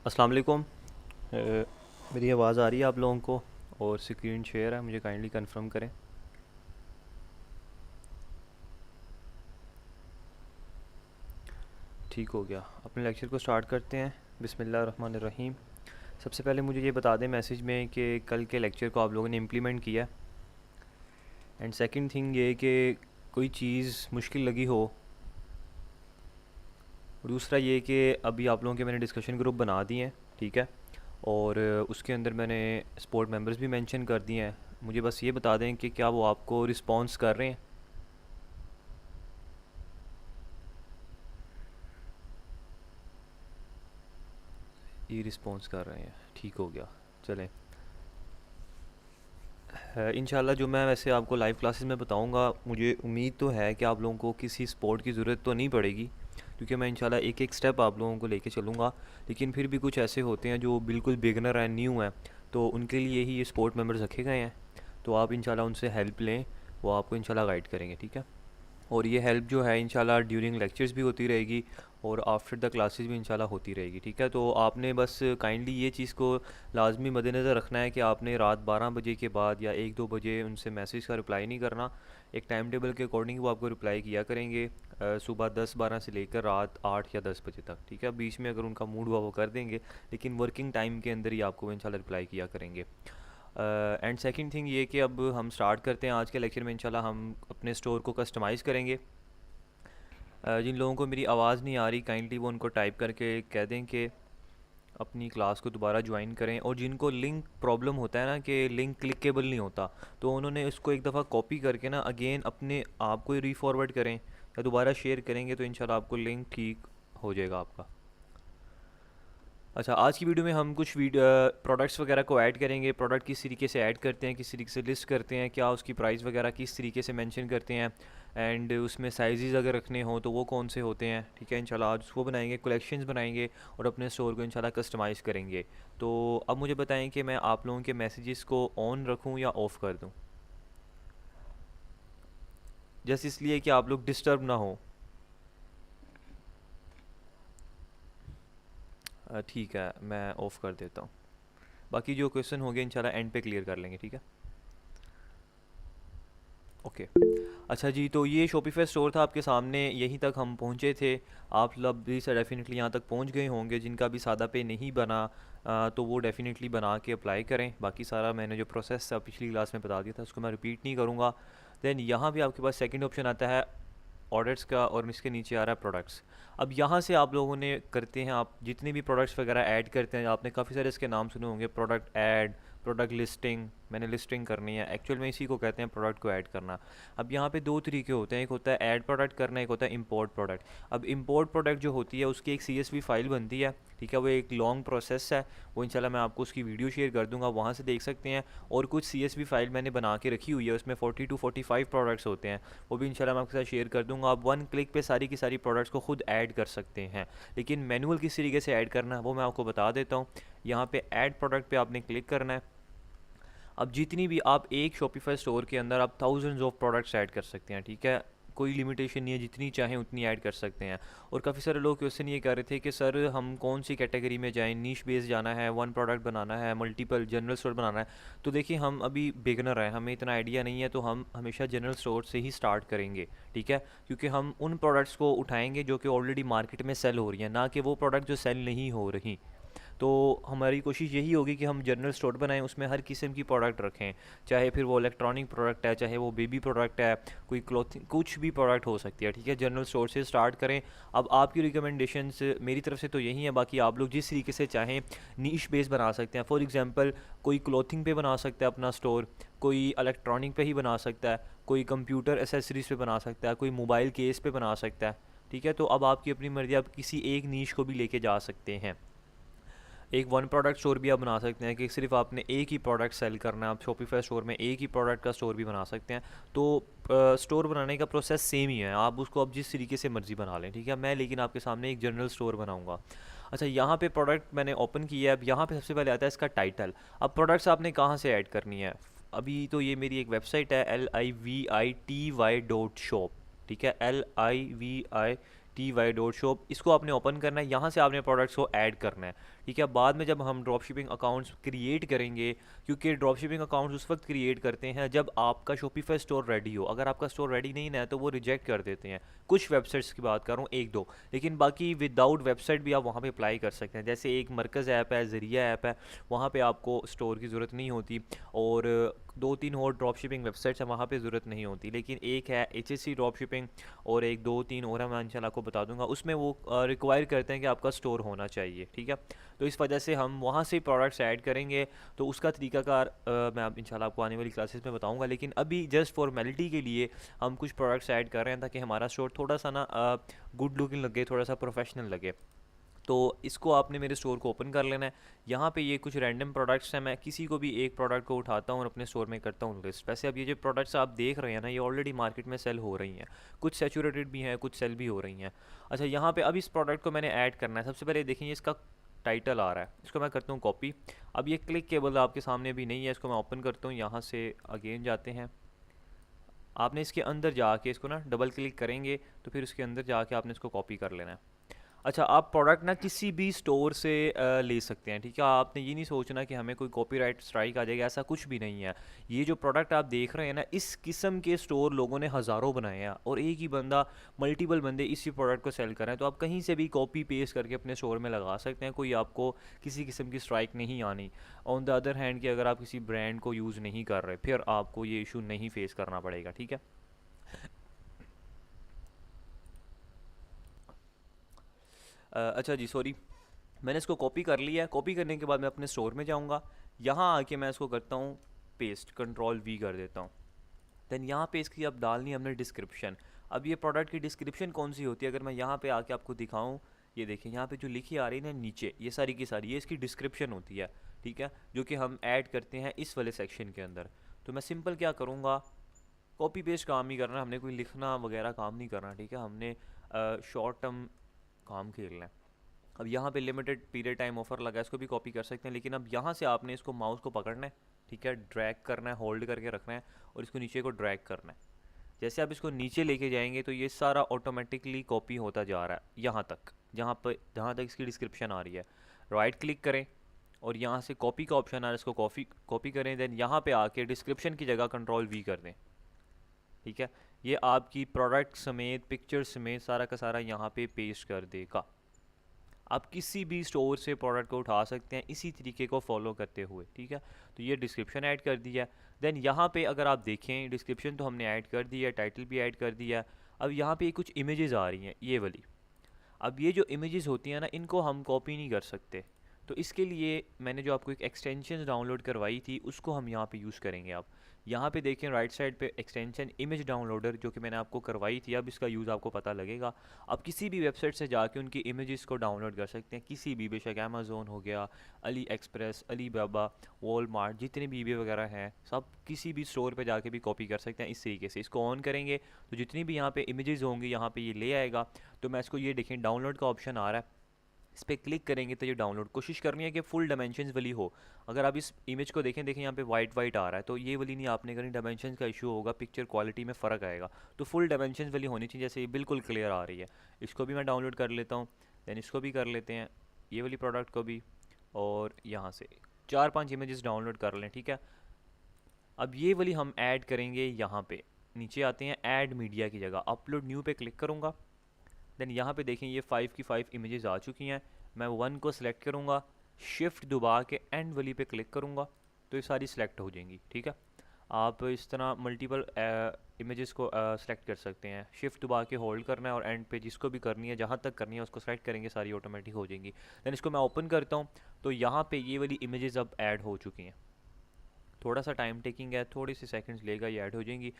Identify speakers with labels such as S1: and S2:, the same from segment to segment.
S1: अस्सलाम वालेकुम। मेरी आवाज़ आ रही है आप लोगों को? और स्क्रीन शेयर है, मुझे काइंडली कंफर्म करें। ठीक हो गया। अपने लेक्चर को स्टार्ट करते हैं। बिस्मिल्लाहिर्रहमानिर्रहीम। सबसे पहले मुझे ये बता दें मैसेज में कि कल के लेक्चर को आप लोगों ने इम्प्लीमेंट किया। एंड सेकंड थिंग ये कि कोई चीज़ मुश्किल लगी हो। और दूसरा ये कि अभी आप लोगों के मैंने डिस्कशन ग्रुप बना दिए हैं, ठीक है। और उसके अंदर मैंने सपोर्ट मेंबर्स भी मेंशन कर दिए हैं। मुझे बस ये बता दें कि क्या वो आपको रिस्पॉन्स कर रहे हैं। ये रिस्पॉन्स कर रहे हैं, ठीक हो गया। चलें। इंशाल्लाह जो मैं वैसे आपको लाइव क्लासेस में बताऊंगा, मुझे उम्मीद तो है कि आप लोगों को किसी सपोर्ट की ज़रूरत तो नहीं पड़ेगी, क्योंकि मैं इंशाल्लाह एक एक स्टेप आप लोगों को लेके चलूँगा। लेकिन फिर भी कुछ ऐसे होते हैं जो बिल्कुल बिगनर हैं, न्यू हैं, तो उनके लिए ही ये सपोर्ट मेंबर्स रखे गए हैं। तो आप इंशाल्लाह उनसे हेल्प लें, वो आपको इंशाल्लाह गाइड करेंगे, ठीक है। और ये हेल्प जो है इंशाल्लाह ड्यूरिंग लेक्चर्स भी होती रहेगी और आफ्टर द क्लासेस भी इंशाल्लाह होती रहेगी, ठीक है। तो आपने बस काइंडली ये चीज़ को लाजमी मद्देनज़र रखना है कि आपने रात 12 बजे के बाद या 1-2 बजे उनसे मैसेज का रिप्लाई नहीं करना। एक टाइम टेबल के अकॉर्डिंग वो आपको रिप्लाई किया करेंगे, सुबह 10-12 से लेकर रात 8 या 10 बजे तक, ठीक है। बीच में अगर उनका मूड हुआ वो कर देंगे, लेकिन वर्किंग टाइम के अंदर ही आपको इंशाल्लाह रिप्लाई किया करेंगे। एंड सेकंड थिंग ये कि अब हम स्टार्ट करते हैं आज के लेक्चर में। इंशाल्लाह हम अपने स्टोर को कस्टमाइज़ करेंगे। जिन लोगों को मेरी आवाज़ नहीं आ रही, काइंडली वो उनको टाइप करके कह दें कि अपनी क्लास को दोबारा ज्वाइन करें। और जिनको लिंक प्रॉब्लम होता है ना, कि लिंक क्लिकेबल नहीं होता, तो उन्होंने इसको एक दफ़ा कॉपी करके ना अगेन अपने आप को रीफॉरवर्ड करें या दोबारा शेयर करेंगे, तो इंशाल्लाह आपको लिंक ठीक हो जाएगा आपका। अच्छा, आज की वीडियो में हम कुछ प्रोडक्ट्स वगैरह को ऐड करेंगे। प्रोडक्ट किस तरीके से ऐड करते हैं, किस तरीके से लिस्ट करते हैं, क्या उसकी प्राइस वगैरह किस तरीके से मेंशन करते हैं, एंड उसमें साइजेस अगर रखने हो तो वो कौन से होते हैं, ठीक है। इंशाल्लाह आज उसको बनाएंगे, कलेक्शंस बनाएंगे और अपने स्टोर को इंशाल्लाह कस्टमाइज़ करेंगे। तो अब मुझे बताएं कि मैं आप लोगों के मैसेजेस को ऑन रखूँ या ऑफ़ कर दूँ, जैसे इसलिए कि आप लोग डिस्टर्ब ना हो। ठीक है, मैं ऑफ़ कर देता हूँ। बाकी जो क्वेश्चन होंगे इंशाल्लाह एंड पे क्लियर कर लेंगे, ठीक है। ओके। अच्छा जी, तो ये शॉपिफाई स्टोर था आपके सामने, यहीं तक हम पहुँचे थे। आप लोग भी सर डेफिनेटली यहाँ तक पहुँच गए होंगे। जिनका भी सादा पे नहीं बना, तो वो डेफिनेटली बना के अप्लाई करें। बाकी सारा मैंने जो प्रोसेस था पिछली क्लास में बता दिया था, उसको मैं रिपीट नहीं करूँगा। देन यहाँ भी आपके पास सेकंड ऑप्शन आता है ऑर्डर्स का, और इसके नीचे आ रहा है प्रोडक्ट्स। अब यहाँ से आप लोगों ने करते हैं, आप जितने भी प्रोडक्ट्स वगैरह ऐड करते हैं, आपने काफ़ी सारे इसके नाम सुने होंगे, प्रोडक्ट ऐड, प्रोडक्ट लिस्टिंग। मैंने लिस्टिंग करनी है, एक्चुअल में इसी को कहते हैं प्रोडक्ट को ऐड करना। अब यहाँ पे दो तरीके होते हैं, एक होता है ऐड प्रोडक्ट करना, एक होता है इंपोर्ट प्रोडक्ट। अब इंपोर्ट प्रोडक्ट जो होती है उसकी एक CSV फाइल बनती है, ठीक है। वो एक लॉन्ग प्रोसेस है, वो इंशाल्लाह मैं आपको उसकी वीडियो शेयर कर दूंगा, वहाँ से देख सकते हैं। और कुछ CSV फाइल मैंने बना के रखी हुई है, उसमें 40 to 45 प्रोडक्ट्स होते हैं, वो भी इंशाल्लाह मैं आपके साथ शेयर कर दूंगा। आप वन क्लिक पे सारी की सारी प्रोडक्ट्स को खुद ऐड कर सकते हैं। लेकिन मैनुअल किस तरीके से ऐड करना है वो मैं आपको बता देता हूँ। यहाँ पे ऐड प्रोडक्ट पे आपने क्लिक करना है। अब जितनी भी आप एक शॉपिफाई स्टोर के अंदर आप थाउजेंड्स ऑफ प्रोडक्ट्स ऐड कर सकते हैं, ठीक है। कोई लिमिटेशन नहीं है, जितनी चाहें उतनी ऐड कर सकते हैं। और काफ़ी सारे लोग क्वेश्चन ये कर रहे थे कि सर हम कौन सी कैटेगरी में जाएं, नीश बेस जाना है, वन प्रोडक्ट बनाना है, मल्टीपल जनरल स्टोर बनाना है। तो देखिए, हम अभी बिगनर हैं, हमें इतना आइडिया नहीं है, तो हम हमेशा जनरल स्टोर से ही स्टार्ट करेंगे, ठीक है। क्योंकि हम उन प्रोडक्ट्स को उठाएंगे जो कि ऑलरेडी मार्केट में सेल हो रही हैं, ना कि वो प्रोडक्ट जो सेल नहीं हो रही। तो हमारी कोशिश यही होगी कि हम जनरल स्टोर बनाएं, उसमें हर किस्म की प्रोडक्ट रखें, चाहे फिर वो इलेक्ट्रॉनिक प्रोडक्ट है, चाहे वो बेबी प्रोडक्ट है, कोई क्लोथिंग, कुछ भी प्रोडक्ट हो सकती है, ठीक है। जनरल स्टोर से स्टार्ट करें। अब आपकी रिकमेंडेशंस मेरी तरफ से तो यही है, बाकी आप लोग जिस तरीके से चाहें नीश बेस बना सकते हैं। फॉर एग्जांपल, कोई क्लोथिंग पे बना सकता है अपना स्टोर, कोई इलेक्ट्रॉनिक पे ही बना सकता है, कोई कंप्यूटर एसेसरीज पे बना सकता है, कोई मोबाइल केस पे बना सकता है, ठीक है। तो अब आपकी अपनी मर्ज़ी, आप किसी एक नीश को भी लेके जा सकते हैं। एक वन प्रोडक्ट स्टोर भी आप बना सकते हैं कि सिर्फ आपने एक ही प्रोडक्ट सेल करना है, आप शॉपिफाई स्टोर में एक ही प्रोडक्ट का स्टोर भी बना सकते हैं। तो स्टोर बनाने का प्रोसेस सेम ही है, आप उसको अब जिस तरीके से मर्जी बना लें, ठीक है। मैं लेकिन आपके सामने एक जनरल स्टोर बनाऊंगा। अच्छा, यहाँ पे प्रोडक्ट मैंने ओपन किया है। अब यहाँ पे सबसे पहले आता है इसका टाइटल। अब प्रोडक्ट्स आपने कहाँ से ऐड करनी है? अभी तो ये मेरी एक वेबसाइट है, LIVITY.shop, ठीक है, ty.shop, इसको आपने ओपन करना है, यहाँ से आपने प्रोडक्ट्स को ऐड करना है, ठीक है। बाद में जब हम ड्रॉप शिपिंग अकाउंट्स क्रिएट करेंगे, क्योंकि ड्रॉप शिपिंग अकाउंट्स उस वक्त क्रिएट करते हैं जब आपका शॉपिफाई स्टोर रेडी हो। अगर आपका स्टोर रेडी नहीं है तो वो रिजेक्ट कर देते हैं। कुछ वेबसाइट्स की बात कर रहा हूँ, एक दो, लेकिन बाकी विदाउट वेबसाइट भी आप वहाँ पे अप्लाई कर सकते हैं। जैसे एक मरकज़ ऐप है, ज़रिया ऐप है, वहाँ पे आपको स्टोर की ज़रूरत नहीं होती, और दो तीन और ड्रॉप शिपिंग वेबसाइट्स हैं, वहाँ पे ज़रूरत नहीं होती। लेकिन एक है HSC ड्रॉप शिपिंग, और एक दो तीन और है, मैं इंशाल्लाह आपको बता दूंगा। उसमें वो रिक्वायर करते हैं कि आपका स्टोर होना चाहिए, ठीक है। तो इस वजह से हम वहाँ से प्रोडक्ट्स ऐड करेंगे, तो उसका तरीकाकार मैं अब इंशाल्लाह आपको आने वाली क्लासेस में बताऊंगा। लेकिन अभी जस्ट फॉर्मेलिटी के लिए हम कुछ प्रोडक्ट्स ऐड कर रहे हैं, ताकि हमारा स्टोर थोड़ा सा ना गुड लुकिंग लगे, थोड़ा सा प्रोफेशनल लगे। तो इसको आपने मेरे स्टोर को ओपन कर लेना है। यहाँ पे ये कुछ रैंडम प्रोडक्ट्स हैं, मैं किसी को भी एक प्रोडक्ट को उठाता हूँ और अपने स्टोर में करता हूँ लिस्ट। वैसे अब ये जो प्रोडक्ट्स आप देख रहे हैं ना, ये ऑलरेडी मार्केट में सेल हो रही हैं, कुछ सैचुरेटेड भी हैं, कुछ सेल भी हो रही हैं। अच्छा, यहाँ पे अब इस प्रोडक्ट को मैंने ऐड करना है। सबसे पहले देखेंगे इसका टाइटल आ रहा है, इसको मैं करता हूँ कॉपी। अब ये क्लिक केबल आपके सामने भी नहीं है, इसको मैं ओपन करता हूँ। यहाँ से अगेन जाते हैं, आपने इसके अंदर जाके इसको ना डबल क्लिक करेंगे, तो फिर उसके अंदर जाके आपने इसको कॉपी कर लेना है। अच्छा, आप प्रोडक्ट ना किसी भी स्टोर से ले सकते हैं, ठीक है। आपने ये नहीं सोचना कि हमें कोई कॉपीराइट स्ट्राइक आ जाएगा, ऐसा कुछ भी नहीं है। ये जो प्रोडक्ट आप देख रहे हैं ना, इस किस्म के स्टोर लोगों ने हज़ारों बनाए हैं, और एक ही बंदा, मल्टीपल बंदे इसी प्रोडक्ट को सेल कर रहे हैं। तो आप कहीं से भी कॉपी पेस्ट करके अपने स्टोर में लगा सकते हैं, कोई आपको किसी किस्म की स्ट्राइक नहीं आनी। ऑन द अदर हैंड कि अगर आप किसी ब्रांड को यूज़ नहीं कर रहे, फिर आपको ये इशू नहीं फेस करना पड़ेगा, ठीक है। अच्छा जी, सॉरी, मैंने इसको कॉपी कर लिया है। कॉपी करने के बाद मैं अपने स्टोर में जाऊंगा, यहाँ आके मैं इसको करता हूँ पेस्ट, Ctrl+V कर देता हूँ। देन यहाँ पे इसकी अब डालनी है हमने डिस्क्रिप्शन। अब ये प्रोडक्ट की डिस्क्रिप्शन कौन सी होती है, अगर मैं यहाँ पे आके आपको दिखाऊँ, ये देखें यहाँ पे जो लिखी आ रही है ना नीचे, ये सारी की सारी ये इसकी डिस्क्रिप्शन होती है, ठीक है, जो कि हम ऐड करते हैं इस वाले सेक्शन के अंदर। तो मैं सिंपल क्या करूँगा, कॉपी पेस्ट काम ही करना है, हमने कोई लिखना वगैरह काम नहीं करना, ठीक है। हमने शॉर्ट टर्म काम खेलना है। अब यहाँ पे लिमिटेड पीरियड टाइम ऑफर लगा है, इसको भी कॉपी कर सकते हैं, लेकिन अब यहाँ से आपने इसको माउस को पकड़ना है, ठीक है, ड्रैग करना है, होल्ड करके रखना है, और इसको नीचे को ड्रैग करना है। जैसे आप इसको नीचे लेके जाएंगे तो ये सारा ऑटोमेटिकली कॉपी होता जा रहा है यहाँ तक, जहाँ तक इसकी डिस्क्रिप्शन आ रही है। राइट क्लिक करें, और यहाँ से कॉपी का ऑप्शन आ रहा है, इसको कॉपी करें। देन यहाँ पे आके डिस्क्रिप्शन की जगह Ctrl+V कर दें, ठीक है। ये आपकी प्रोडक्ट समेत, पिक्चर समेत सारा का सारा यहाँ पे पेस्ट कर देगा। आप किसी भी स्टोर से प्रोडक्ट को उठा सकते हैं इसी तरीके को फॉलो करते हुए, ठीक है। तो ये डिस्क्रिप्शन ऐड कर दिया है। देन यहाँ पे अगर आप देखें, डिस्क्रिप्शन तो हमने ऐड कर दिया है, टाइटल भी ऐड कर दिया है। अब यहाँ पे कुछ इमेजेस आ रही हैं, ये वाली। अब ये जो इमेजेस होती हैं ना, इनको हम कॉपी नहीं कर सकते, तो इसके लिए मैंने जो आपको एक एक्सटेंशन डाउनलोड करवाई थी, उसको हम यहाँ पे यूज़ करेंगे। आप यहाँ पे देखें राइट साइड पे एक्सटेंशन इमेज डाउनलोडर, जो कि मैंने आपको करवाई थी, अब इसका यूज़ आपको पता लगेगा। आप किसी भी वेबसाइट से जाके उनकी इमेजेस को डाउनलोड कर सकते हैं, किसी भी, बेशक अमेज़ोन हो गया, अली एक्सप्रेस, अली बाबा, वॉलमार्ट, जितने भी eBay वगैरह हैं, सब किसी भी स्टोर पे जाके भी कॉपी कर सकते हैं इस तरीके से। इसको ऑन करेंगे तो जितनी भी यहाँ पे इमेजेस होंगी, यहाँ पे ये ले आएगा। तो मैं इसको, ये देखें डाउनलोड का ऑप्शन आ रहा है, इस पर क्लिक करेंगे तो ये डाउनलोड, कोशिश करनी है कि फुल डायमेंशंस वाली हो। अगर आप इस इमेज को देखें यहाँ पे वाइट वाइट आ रहा है, तो ये वाली नहीं आपने करनी, डायमेंशंस का इशू होगा, पिक्चर क्वालिटी में फ़र्क आएगा। तो फुल डायमेंशंस वाली होनी चाहिए, जैसे ये बिल्कुल क्लियर आ रही है। इसको भी मैं डाउनलोड कर लेता हूँ, दैन इसको भी कर लेते हैं, ये वाली प्रोडक्ट को भी, और यहाँ से 4-5 इमेजेस डाउनलोड कर लें, ठीक है। अब ये वाली हम ऐड करेंगे यहाँ पे, नीचे आते हैं ऐड मीडिया की जगह, अपलोड न्यू पे क्लिक करूँगा। देन यहाँ पे देखें ये 5 की 5 इमेजेस आ चुकी हैं। मैं 1 को सिलेक्ट करूँगा, शिफ्ट दबा के एंड वाली पे क्लिक करूँगा, तो ये सारी सिलेक्ट हो जाएंगी, ठीक है। आप इस तरह मल्टीपल इमेजेस को सिलेक्ट कर सकते हैं, शिफ्ट दबा के होल्ड करना है, और एंड पे जिसको भी करनी है, जहाँ तक करनी है उसको सेलेक्ट करेंगे, सारी ऑटोमेटिक हो जाएंगी। दैन इसको मैं ओपन करता हूँ, तो यहाँ पे ये वाली इमेजेस अब ऐड हो चुकी हैं। थोड़ा सा टाइम टेकिंग है, थोड़ी सी सेकंड्स लेगा, ये ऐड हो जाएंगी।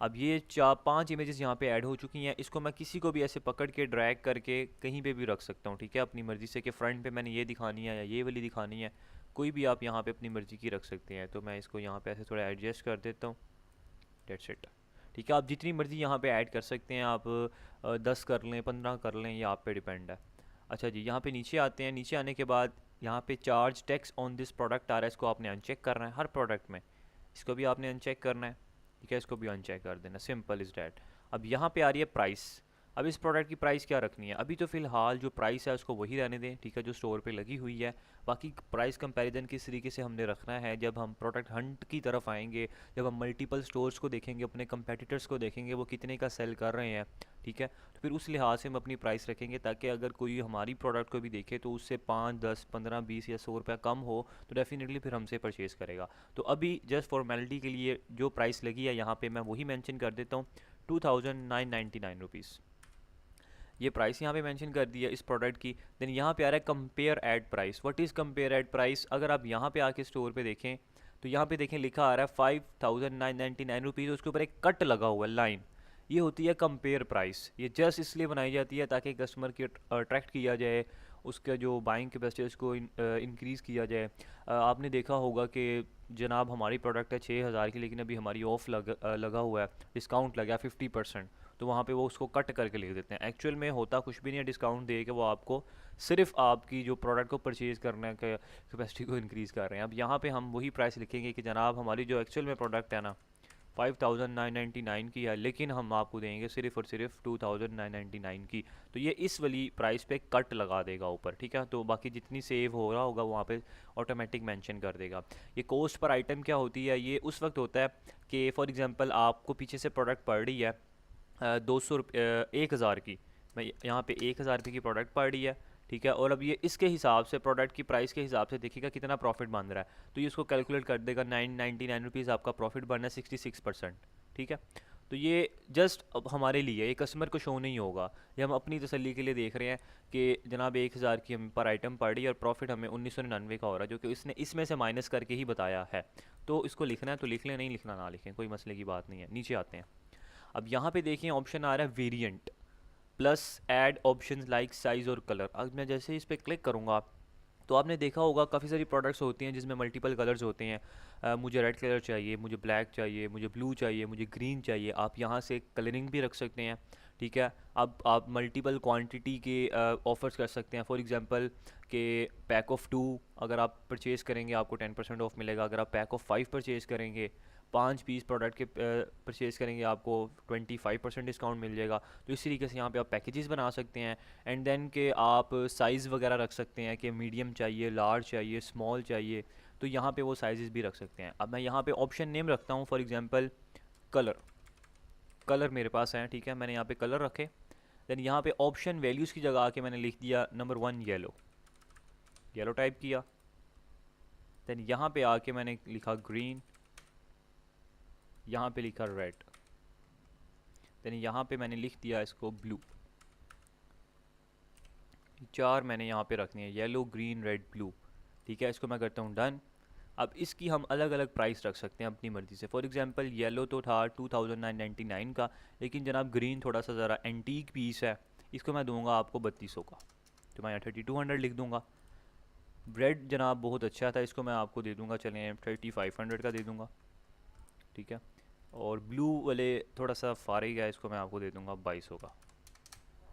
S1: अब ये 4-5 इमेजेस यहाँ पे ऐड हो चुकी हैं। इसको मैं किसी को भी ऐसे पकड़ के ड्रैग करके कहीं पे भी रख सकता हूँ, ठीक है, अपनी मर्ज़ी से, कि फ्रंट पे मैंने ये दिखानी है या ये वाली दिखानी है, कोई भी आप यहाँ पे अपनी मर्ज़ी की रख सकते हैं। तो मैं इसको यहाँ पे ऐसे थोड़ा एडजस्ट कर देता हूँ, डेट्स इट, ठीक है। आप जितनी मर्ज़ी यहाँ पे ऐड कर सकते हैं, आप 10 कर लें, 15 कर लें, ये आप पे डिपेंड है। अच्छा जी, यहाँ पे नीचे आते हैं। नीचे आने के बाद यहाँ पे charge tax on this product आ रहा है, इसको आपने अनचेक करना है हर प्रोडक्ट में, इसको भी आपने अनचेक करना है, ठीक है। इसको भी अनचेक कर देना, सिंपल इज़ डैट। अब यहाँ पे आ रही है प्राइस। अब इस प्रोडक्ट की प्राइस क्या रखनी है? अभी तो फ़िलहाल जो प्राइस है उसको वही रहने दें, ठीक है, जो स्टोर पे लगी हुई है। बाकी प्राइस कंपैरिजन किस तरीके से हमने रखना है, जब हम प्रोडक्ट हंट की तरफ आएंगे, जब हम मल्टीपल स्टोर्स को देखेंगे, अपने कंपेटिटर्स को देखेंगे वो कितने का सेल कर रहे हैं, ठीक है, तो फिर उस लिहाज से हम अपनी प्राइस रखेंगे, ताकि अगर कोई हमारी प्रोडक्ट को भी देखे तो उससे 5, 10, 15, 20 या 100 रुपया कम हो तो डेफिनेटली फिर हमसे परचेज़ करेगा। तो अभी जस्ट फॉर्मेलिटी के लिए जो प्राइस लगी है यहाँ पे मैं वही मेंशन कर देता हूँ, 2999 रुपीज़। ये प्राइस यहाँ पे मेंशन कर दिया इस प्रोडक्ट की। देन यहाँ पे आ रहा है compared price. What is compared price? अगर आप यहाँ पे आके स्टोर पे देखें तो यहाँ पे देखें लिखा आ रहा है 5999 रुपीज़, उसके ऊपर एक कट लगा हुआ है, लाइन। ये होती है कंपेयर प्राइस। ये जस्ट इसलिए बनाई जाती है ताकि कस्टमर की अट्रैक्ट किया जाए, उसका जो बाइंग कैपेसिटी है उसको इंक्रीज़ किया जाए। आपने देखा होगा कि जनाब हमारी प्रोडक्ट है 6000 की, लेकिन अभी हमारी ऑफ लगा हुआ है, डिस्काउंट लगा 50%, तो वहाँ पे वो उसको कट करके लिख देते हैं। एक्चुअल में होता कुछ भी नहीं है, डिस्काउंट दे के वो आपको सिर्फ आपकी जो प्रोडक्ट को परचेज़ करने के कैपेसिटी को इंक्रीज़ कर रहे हैं। अब यहाँ पे हम वही प्राइस लिखेंगे कि जनाब हमारी जो एक्चुअल में प्रोडक्ट है ना 5999 की है, लेकिन हम आपको देंगे सिर्फ और सिर्फ 2999 की। तो ये इस वाली प्राइस पे कट लगा देगा ऊपर, ठीक है, तो बाकी जितनी सेव हो रहा होगा वहाँ पे ऑटोमेटिक मेंशन कर देगा। ये कॉस्ट पर आइटम क्या होती है? ये उस वक्त होता है कि फॉर एग्जांपल आपको पीछे से प्रोडक्ट पड़ रही है 1000 की, मैं यहाँ पे 1000 रुपये की प्रोडक्ट पड़ रही है, ठीक है, और अब ये इसके हिसाब से प्रोडक्ट की प्राइस के हिसाब से देखिएगा कितना प्रॉफिट बन रहा है, तो ये इसको कैलकुलेट कर देगा 999 रुपीज़ आपका प्रॉफिट बनना है 66%, ठीक है। तो ये जस्ट अब हमारे लिए, ये कस्टमर को शो नहीं होगा, ये हम अपनी तसल्ली के लिए देख रहे हैं कि जनाब 1000 की हम पर आइटम पड़ रही है और प्रॉफिट हमें 1999 का हो रहा है, जो कि इसने इसमें से माइनस करके ही बताया है। तो इसको लिखना है तो लिख लें, नहीं लिखना ना लिखें, कोई मसले की बात नहीं है। नीचे आते हैं, अब यहाँ पे देखिए ऑप्शन आ रहा है variant plus add options like size और कलर। अब मैं जैसे ही इस पर क्लिक करूँगा तो आपने देखा होगा काफ़ी सारी प्रोडक्ट्स होती हैं जिसमें मल्टीपल कलर्स होते हैं। मुझे रेड कलर चाहिए, मुझे ब्लैक चाहिए, मुझे ब्लू चाहिए, मुझे ग्रीन चाहिए। आप यहाँ से कलरिंग भी रख सकते हैं, ठीक है। अब आप मल्टीपल क्वांटिटी के ऑफ़र्स कर सकते हैं। फॉर एग्जांपल कि पैक ऑफ 2 अगर आप परचेज़ करेंगे आपको 10% ऑफ मिलेगा। अगर आप पैक ऑफ 5 परचेज़ करेंगे, 5 पीस प्रोडक्ट के परचेज़ करेंगे, आपको 25% डिस्काउंट मिल जाएगा। तो इस तरीके से यहाँ पे आप पैकेजेस बना सकते हैं। एंड देन के आप साइज़ वगैरह रख सकते हैं कि मीडियम चाहिए, लार्ज चाहिए, स्मॉल चाहिए, तो यहाँ पे वो साइज़ भी रख सकते हैं। अब मैं यहाँ पे ऑप्शन नेम रखता हूँ, फॉर एग्जांपल कलर। कलर मेरे पास है, ठीक है, मैंने यहाँ पे कलर रखे। देन यहाँ पे ऑप्शन वैल्यूज़ की जगह आके मैंने लिख दिया नंबर 1 येलो, येलो टाइप किया। देन यहाँ पे आके मैंने लिखा ग्रीन, यहाँ पे लिखा रेड, देन यहाँ पे मैंने लिख दिया इसको ब्लू। 4 मैंने यहाँ पे रखनी है, येलो, ग्रीन, रेड, ब्लू, ठीक है। इसको मैं करता हूँ डन। अब इसकी हम अलग अलग प्राइस रख सकते हैं अपनी मर्ज़ी से। फॉर एग्जांपल येलो तो था 2999 का, लेकिन जनाब ग्रीन थोड़ा सा ज़रा एंटीक पीस है, इसको मैं दूंगा आपको 3200 का, तो मैं यहाँ 3200 लिख दूंगा। रेड जनाब बहुत अच्छा था, इसको मैं आपको दे दूंगा, चलें 3500 का दे दूंगा, ठीक है। और ब्लू वाले थोड़ा सा फारिग है, इसको मैं आपको दे दूंगा 2200 का।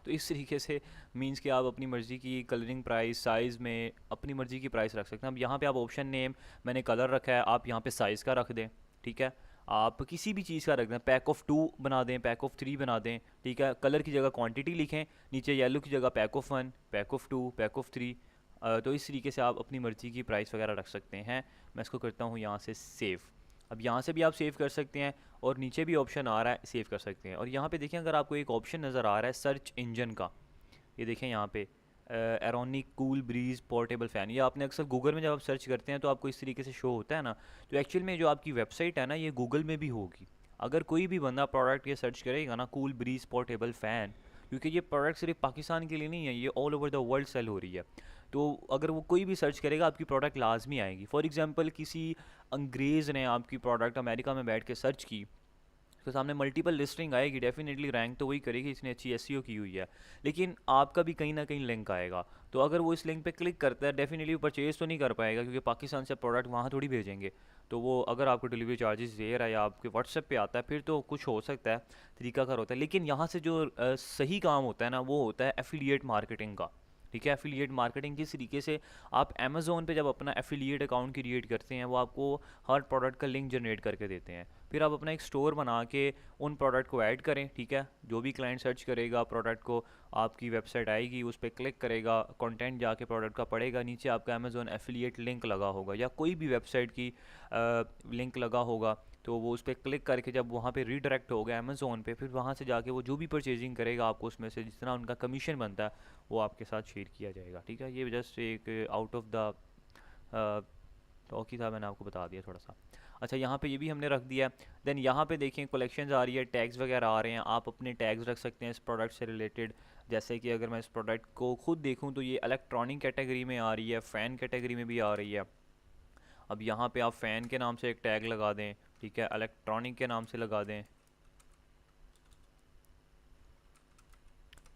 S1: तो इस तरीके से मींस कि आप अपनी मर्ज़ी की कलरिंग प्राइस, साइज़ में अपनी मर्ज़ी की प्राइस रख सकते हैं। अब यहाँ पे आप ऑप्शन नेम, मैंने कलर रखा है, आप यहाँ पे साइज़ का रख दें, ठीक है। आप किसी भी चीज़ का रख दें, पैक ऑफ 2 बना दें, पैक ऑफ 3 बना दें, ठीक है। कलर की जगह क्वांटिटी लिखें, नीचे येलो की जगह pack of 1, pack of 2, pack of 3। तो इस तरीके से आप अपनी मर्ज़ी की प्राइस वगैरह रख सकते हैं। मैं इसको करता हूँ यहाँ से सेव। अब यहाँ से भी आप सेव कर सकते हैं और नीचे भी ऑप्शन आ रहा है, सेव कर सकते हैं। और यहाँ पे देखें, अगर आपको एक ऑप्शन नज़र आ रहा है सर्च इंजन का, ये देखें यहाँ पे एरोनिक कूल ब्रीज पोर्टेबल फ़ैन, ये आपने अक्सर गूगल में जब आप सर्च करते हैं तो आपको इस तरीके से शो होता है ना। तो एक्चुअल में जो आपकी वेबसाइट है ना, ये गूगल में भी होगी। अगर कोई भी बंदा प्रोडक्ट ये सर्च करेगा ना, कूल ब्रीज पोर्टेबल फ़ैन, क्योंकि ये प्रोडक्ट सिर्फ पाकिस्तान के लिए नहीं है, ये all over the world sale हो रही है, तो अगर वो कोई भी सर्च करेगा आपकी प्रोडक्ट लाजमी आएगी। फॉर एग्जांपल किसी अंग्रेज़ ने आपकी प्रोडक्ट अमेरिका में बैठ के सर्च की, तो सामने मल्टीपल लिस्टिंग आएगी, डेफिनेटली रैंक तो वही करेगी, इसने अच्छी एसईओ की हुई है, लेकिन आपका भी कहीं ना कहीं लिंक आएगा। तो अगर वो इस लिंक पे क्लिक करता है, डेफिनेटली परचेज़ तो नहीं कर पाएगा, क्योंकि पाकिस्तान से प्रोडक्ट वहाँ थोड़ी भेजेंगे। तो वो अगर आपको डिलीवरी चार्जेस दे रहा है या आपके व्हाट्सएप पे आता है, फिर तो कुछ हो सकता है, तरीकाकार होता है। लेकिन यहाँ से जो सही काम होता है ना, वो होता है एफिलिएट मार्केटिंग का, ठीक है। एफिलिएट मार्केटिंग किस तरीके से, आप अमेज़ोन पे जब अपना एफिलिएट अकाउंट क्रिएट करते हैं वो आपको हर प्रोडक्ट का लिंक जनरेट करके देते हैं। फिर आप अपना एक स्टोर बना के उन प्रोडक्ट को ऐड करें, ठीक है। जो भी क्लाइंट सर्च करेगा प्रोडक्ट को, आपकी वेबसाइट आएगी, उस पर क्लिक करेगा, कंटेंट जाके प्रोडक्ट का पड़ेगा, नीचे आपका अमेज़ोन एफिलिएट लिंक लगा होगा या कोई भी वेबसाइट की लिंक लगा होगा, तो वो उस पर क्लिक करके जब वहाँ पे रीडायरेक्ट हो गया अमेज़ोन पे, फिर वहाँ से जाके वो जो भी परचेजिंग करेगा आपको उसमें से जितना उनका कमीशन बनता है वो आपके साथ शेयर किया जाएगा, ठीक है। ये जस्ट एक आउट ऑफ द टॉक ही था, मैंने आपको बता दिया थोड़ा सा। अच्छा, यहाँ पे ये भी हमने रख दिया। देन यहाँ पे देखें कलेक्शंस आ रही है, टैग्स वगैरह आ रहे हैं, आप अपने टैग्स रख सकते हैं इस प्रोडक्ट से रिलेटेड। जैसे कि अगर मैं इस प्रोडक्ट को खुद देखूँ तो ये इलेक्ट्रॉनिक कैटेगरी में आ रही है, फ़ैन कैटेगरी में भी आ रही है। अब यहाँ पे आप फ़ैन के नाम से एक टैग लगा दें, ठीक है, इलेक्ट्रॉनिक के नाम से लगा दें,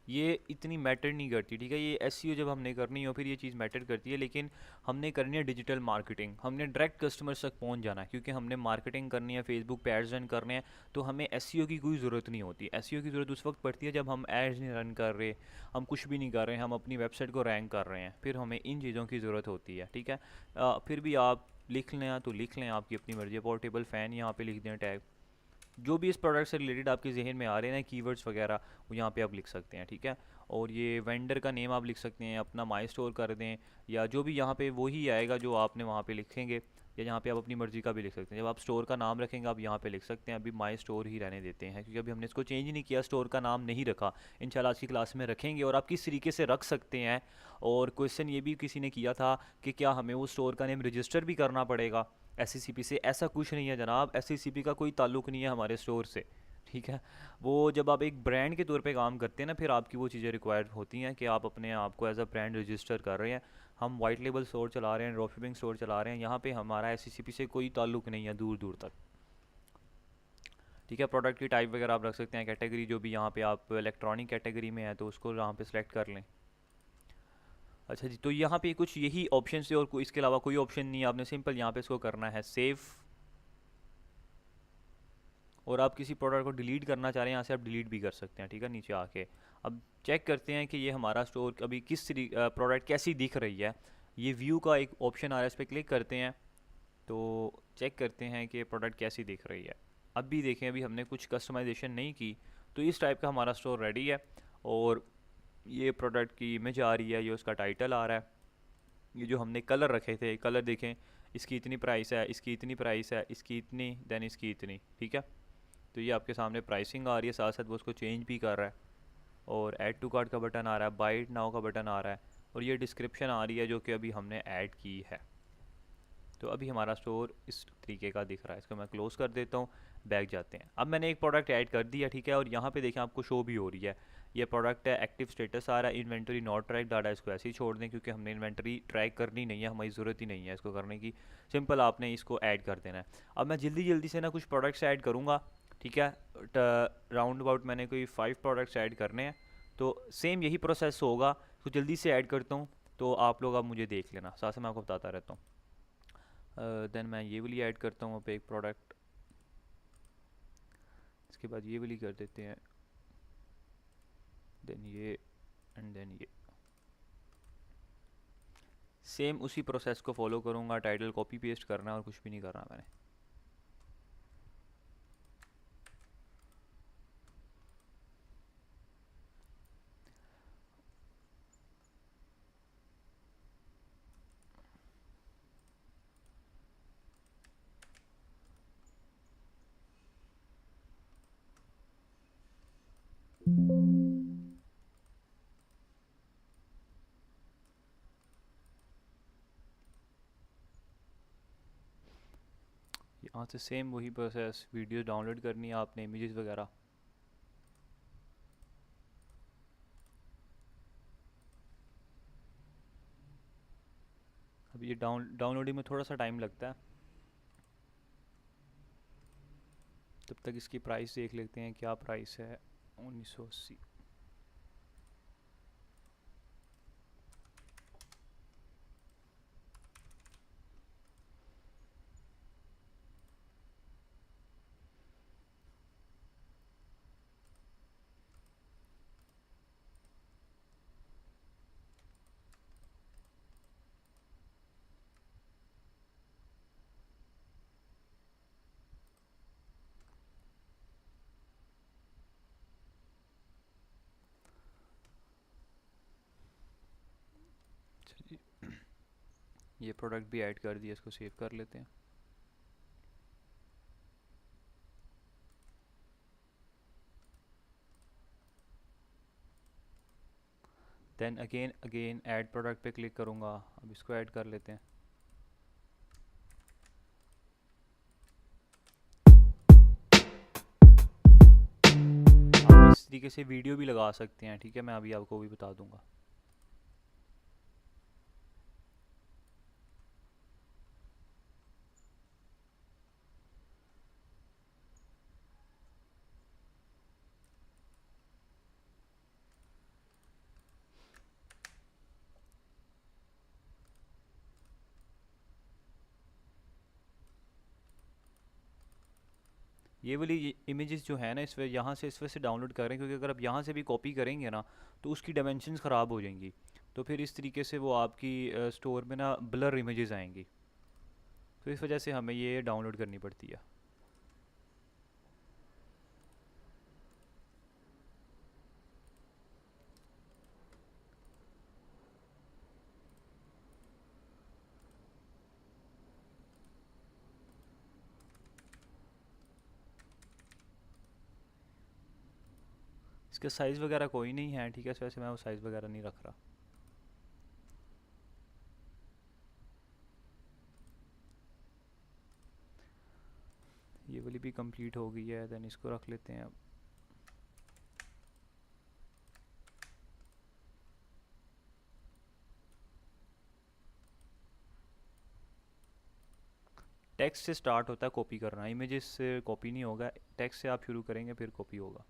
S1: ये इतनी मैटर नहीं करती, ठीक है। ये एसईओ जब हमने करनी हो फिर ये चीज़ मैटर करती है, लेकिन हमने करनी है डिजिटल मार्केटिंग, हमने डायरेक्ट कस्टमर्स तक पहुंच जाना है, क्योंकि हमने मार्केटिंग करनी है, फेसबुक पे एड्स रन करने हैं, तो हमें एसईओ की कोई ज़रूरत नहीं होती। एसईओ की ज़रूरत उस वक्त पड़ती है जब हम एड्स नहीं रन कर रहे, हम कुछ भी नहीं कर रहे हैं, हम अपनी वेबसाइट को रैंक कर रहे हैं, फिर हमें इन चीज़ों की ज़रूरत होती है, ठीक है। फिर भी आप लिख लें तो लिख लें, आपकी अपनी मर्ज़ी है। पोर्टेबल फ़ैन यहाँ पे लिख दें टैग, जो भी इस प्रोडक्ट से रिलेटेड आपके जहन में आ रहे हैं ना कीवर्ड्स वगैरह, वो यहाँ पे आप लिख सकते हैं, ठीक है। और ये वेंडर का नेम आप लिख सकते हैं, अपना माई स्टोर कर दें, या जो भी यहाँ पे वही आएगा जो आपने वहाँ पे लिखेंगे, या यहाँ पे आप अपनी मर्ज़ी का भी लिख सकते हैं। जब आप स्टोर का नाम रखेंगे आप यहाँ पे लिख सकते हैं, अभी माई स्टोर ही रहने देते हैं क्योंकि अभी हमने इसको चेंज नहीं किया, स्टोर का नाम नहीं रखा। इंशाल्लाह आज की क्लास में रखेंगे और आप किस तरीके से रख सकते हैं। और क्वेश्चन ये भी किसी ने किया था कि क्या हमें वो स्टोर का नेम रजिस्टर भी करना पड़ेगा एससीसीपी से। ऐसा कुछ नहीं है जनाब, एससीसीपी का कोई ताल्लुक नहीं है हमारे स्टोर से, ठीक है। वो जब आप एक ब्रांड के तौर पे काम करते हैं ना, फिर आपकी वो चीज़ें रिक्वायर होती हैं कि आप अपने आप को एज अ ब्रांड रजिस्टर कर रहे हैं। हम वाइट लेबल स्टोर चला रहे हैं, ड्रॉपशिपिंग स्टोर चला रहे हैं, यहाँ पे हमारा एससीसीपी से कोई ताल्लुक नहीं है दूर दूर तक, ठीक है। प्रोडक्ट की टाइप वगैरह आप रख सकते हैं, कैटेगरी जो भी यहाँ पे आप इलेक्ट्रॉनिक कैटेगरी में है तो उसको यहाँ पे सेलेक्ट कर लें। अच्छा जी, तो यहाँ पे कुछ यही ऑप्शन है और कोई इसके अलावा कोई ऑप्शन नहीं है। आपने सिंपल यहाँ पे इसको करना है सेव, और आप किसी प्रोडक्ट को डिलीट करना चाह रहे हैं यहाँ से आप डिलीट भी कर सकते हैं, ठीक है, नीचे आके। अब चेक करते हैं कि ये हमारा स्टोर अभी किस प्रोडक्ट कैसी दिख रही है। ये व्यू का एक ऑप्शन आ रहा है, इस पर क्लिक करते हैं तो चेक करते हैं कि प्रोडक्ट कैसी दिख रही है। अब भी देखें, अभी हमने कुछ कस्टमाइजेशन नहीं की, तो इस टाइप का हमारा स्टोर रेडी है। और ये प्रोडक्ट की इमेज आ रही है, ये उसका टाइटल आ रहा है, ये जो हमने कलर रखे थे, कलर देखें, इसकी इतनी प्राइस है, इसकी इतनी प्राइस है, इसकी इतनी, देन इसकी इतनी, ठीक है। तो ये आपके सामने प्राइसिंग आ रही है, साथ साथ वो उसको चेंज भी कर रहा है। और ऐड टू कार्ट का बटन आ रहा है, बाय इट नाउ का बटन आ रहा है, और ये डिस्क्रिप्शन आ रही है जो कि अभी हमने ऐड की है। तो अभी हमारा स्टोर इस तरीके का दिख रहा है। इसको मैं क्लोज़ कर देता हूँ, बैक जाते हैं। अब मैंने एक प्रोडक्ट ऐड कर दिया, ठीक है, और यहाँ पे देखें आपको शो भी हो रही है, ये प्रोडक्ट है, एक्टिव स्टेटस आ रहा है, इन्वेंटरी नॉट ट्रैक डाटा, इसको ऐसे ही छोड़ दें क्योंकि हमने इन्वेंटरी ट्रैक करनी नहीं है, हमारी ज़रूरत ही नहीं है इसको करने की। सिंपल आपने इसको ऐड कर देना है। अब मैं जल्दी जल्दी से ना कुछ प्रोडक्ट्स ऐड करूँगा, ठीक है। राउंड अबाउट मैंने कोई 5 प्रोडक्ट्स ऐड करने हैं, तो सेम यही प्रोसेस होगा, तो जल्दी से ऐड करता हूँ, तो आप लोग अब मुझे देख लेना, साथ से मैं आपको बताता रहता हूँ। देन मैं ये वाली ऐड करता हूँ पे एक प्रोडक्ट, इसके बाद ये वाली कर देते हैं, देन ये, एंड देन ये। सेम उसी प्रोसेस को फॉलो करूँगा, टाइटल कॉपी पेस्ट करना है और कुछ भी नहीं करना मैंने। यहाँ से सेम वही प्रोसेस, वीडियो डाउनलोड करनी है आपने, इमेजेस वगैरह। अब ये डाउनलोडिंग में थोड़ा सा टाइम लगता है, तब तक इसकी प्राइस देख लेते हैं, क्या प्राइस है, 1980। ये प्रोडक्ट भी ऐड कर दिया, इसको सेव कर लेते हैं। Then again again add product पे क्लिक करूँगा। अब इसको ऐड कर लेते हैं। आप इस तरीके से वीडियो भी लगा सकते हैं, ठीक है, मैं अभी आपको भी बता दूंगा। ये वाली इमेजेस जो है ना, इस वजह यहाँ से इस वजह से डाउनलोड कर रहे हैं क्योंकि अगर आप यहाँ से भी कॉपी करेंगे ना तो उसकी डायमेंशंस ख़राब हो जाएंगी। तो फिर इस तरीके से वो आपकी स्टोर में ना ब्लर इमेजेस आएंगी। तो इस वजह से हमें ये डाउनलोड करनी पड़ती है। इसका साइज़ वगैरह कोई नहीं है, ठीक है, इस वजह से मैं वो साइज़ वगैरह नहीं रख रहा। ये वाली भी कंप्लीट हो गई है, देन इसको रख लेते हैं अब। टेक्स्ट से स्टार्ट होता है कॉपी करना, इमेजेस से कॉपी नहीं होगा। टेक्स्ट से आप शुरू करेंगे फिर कॉपी होगा।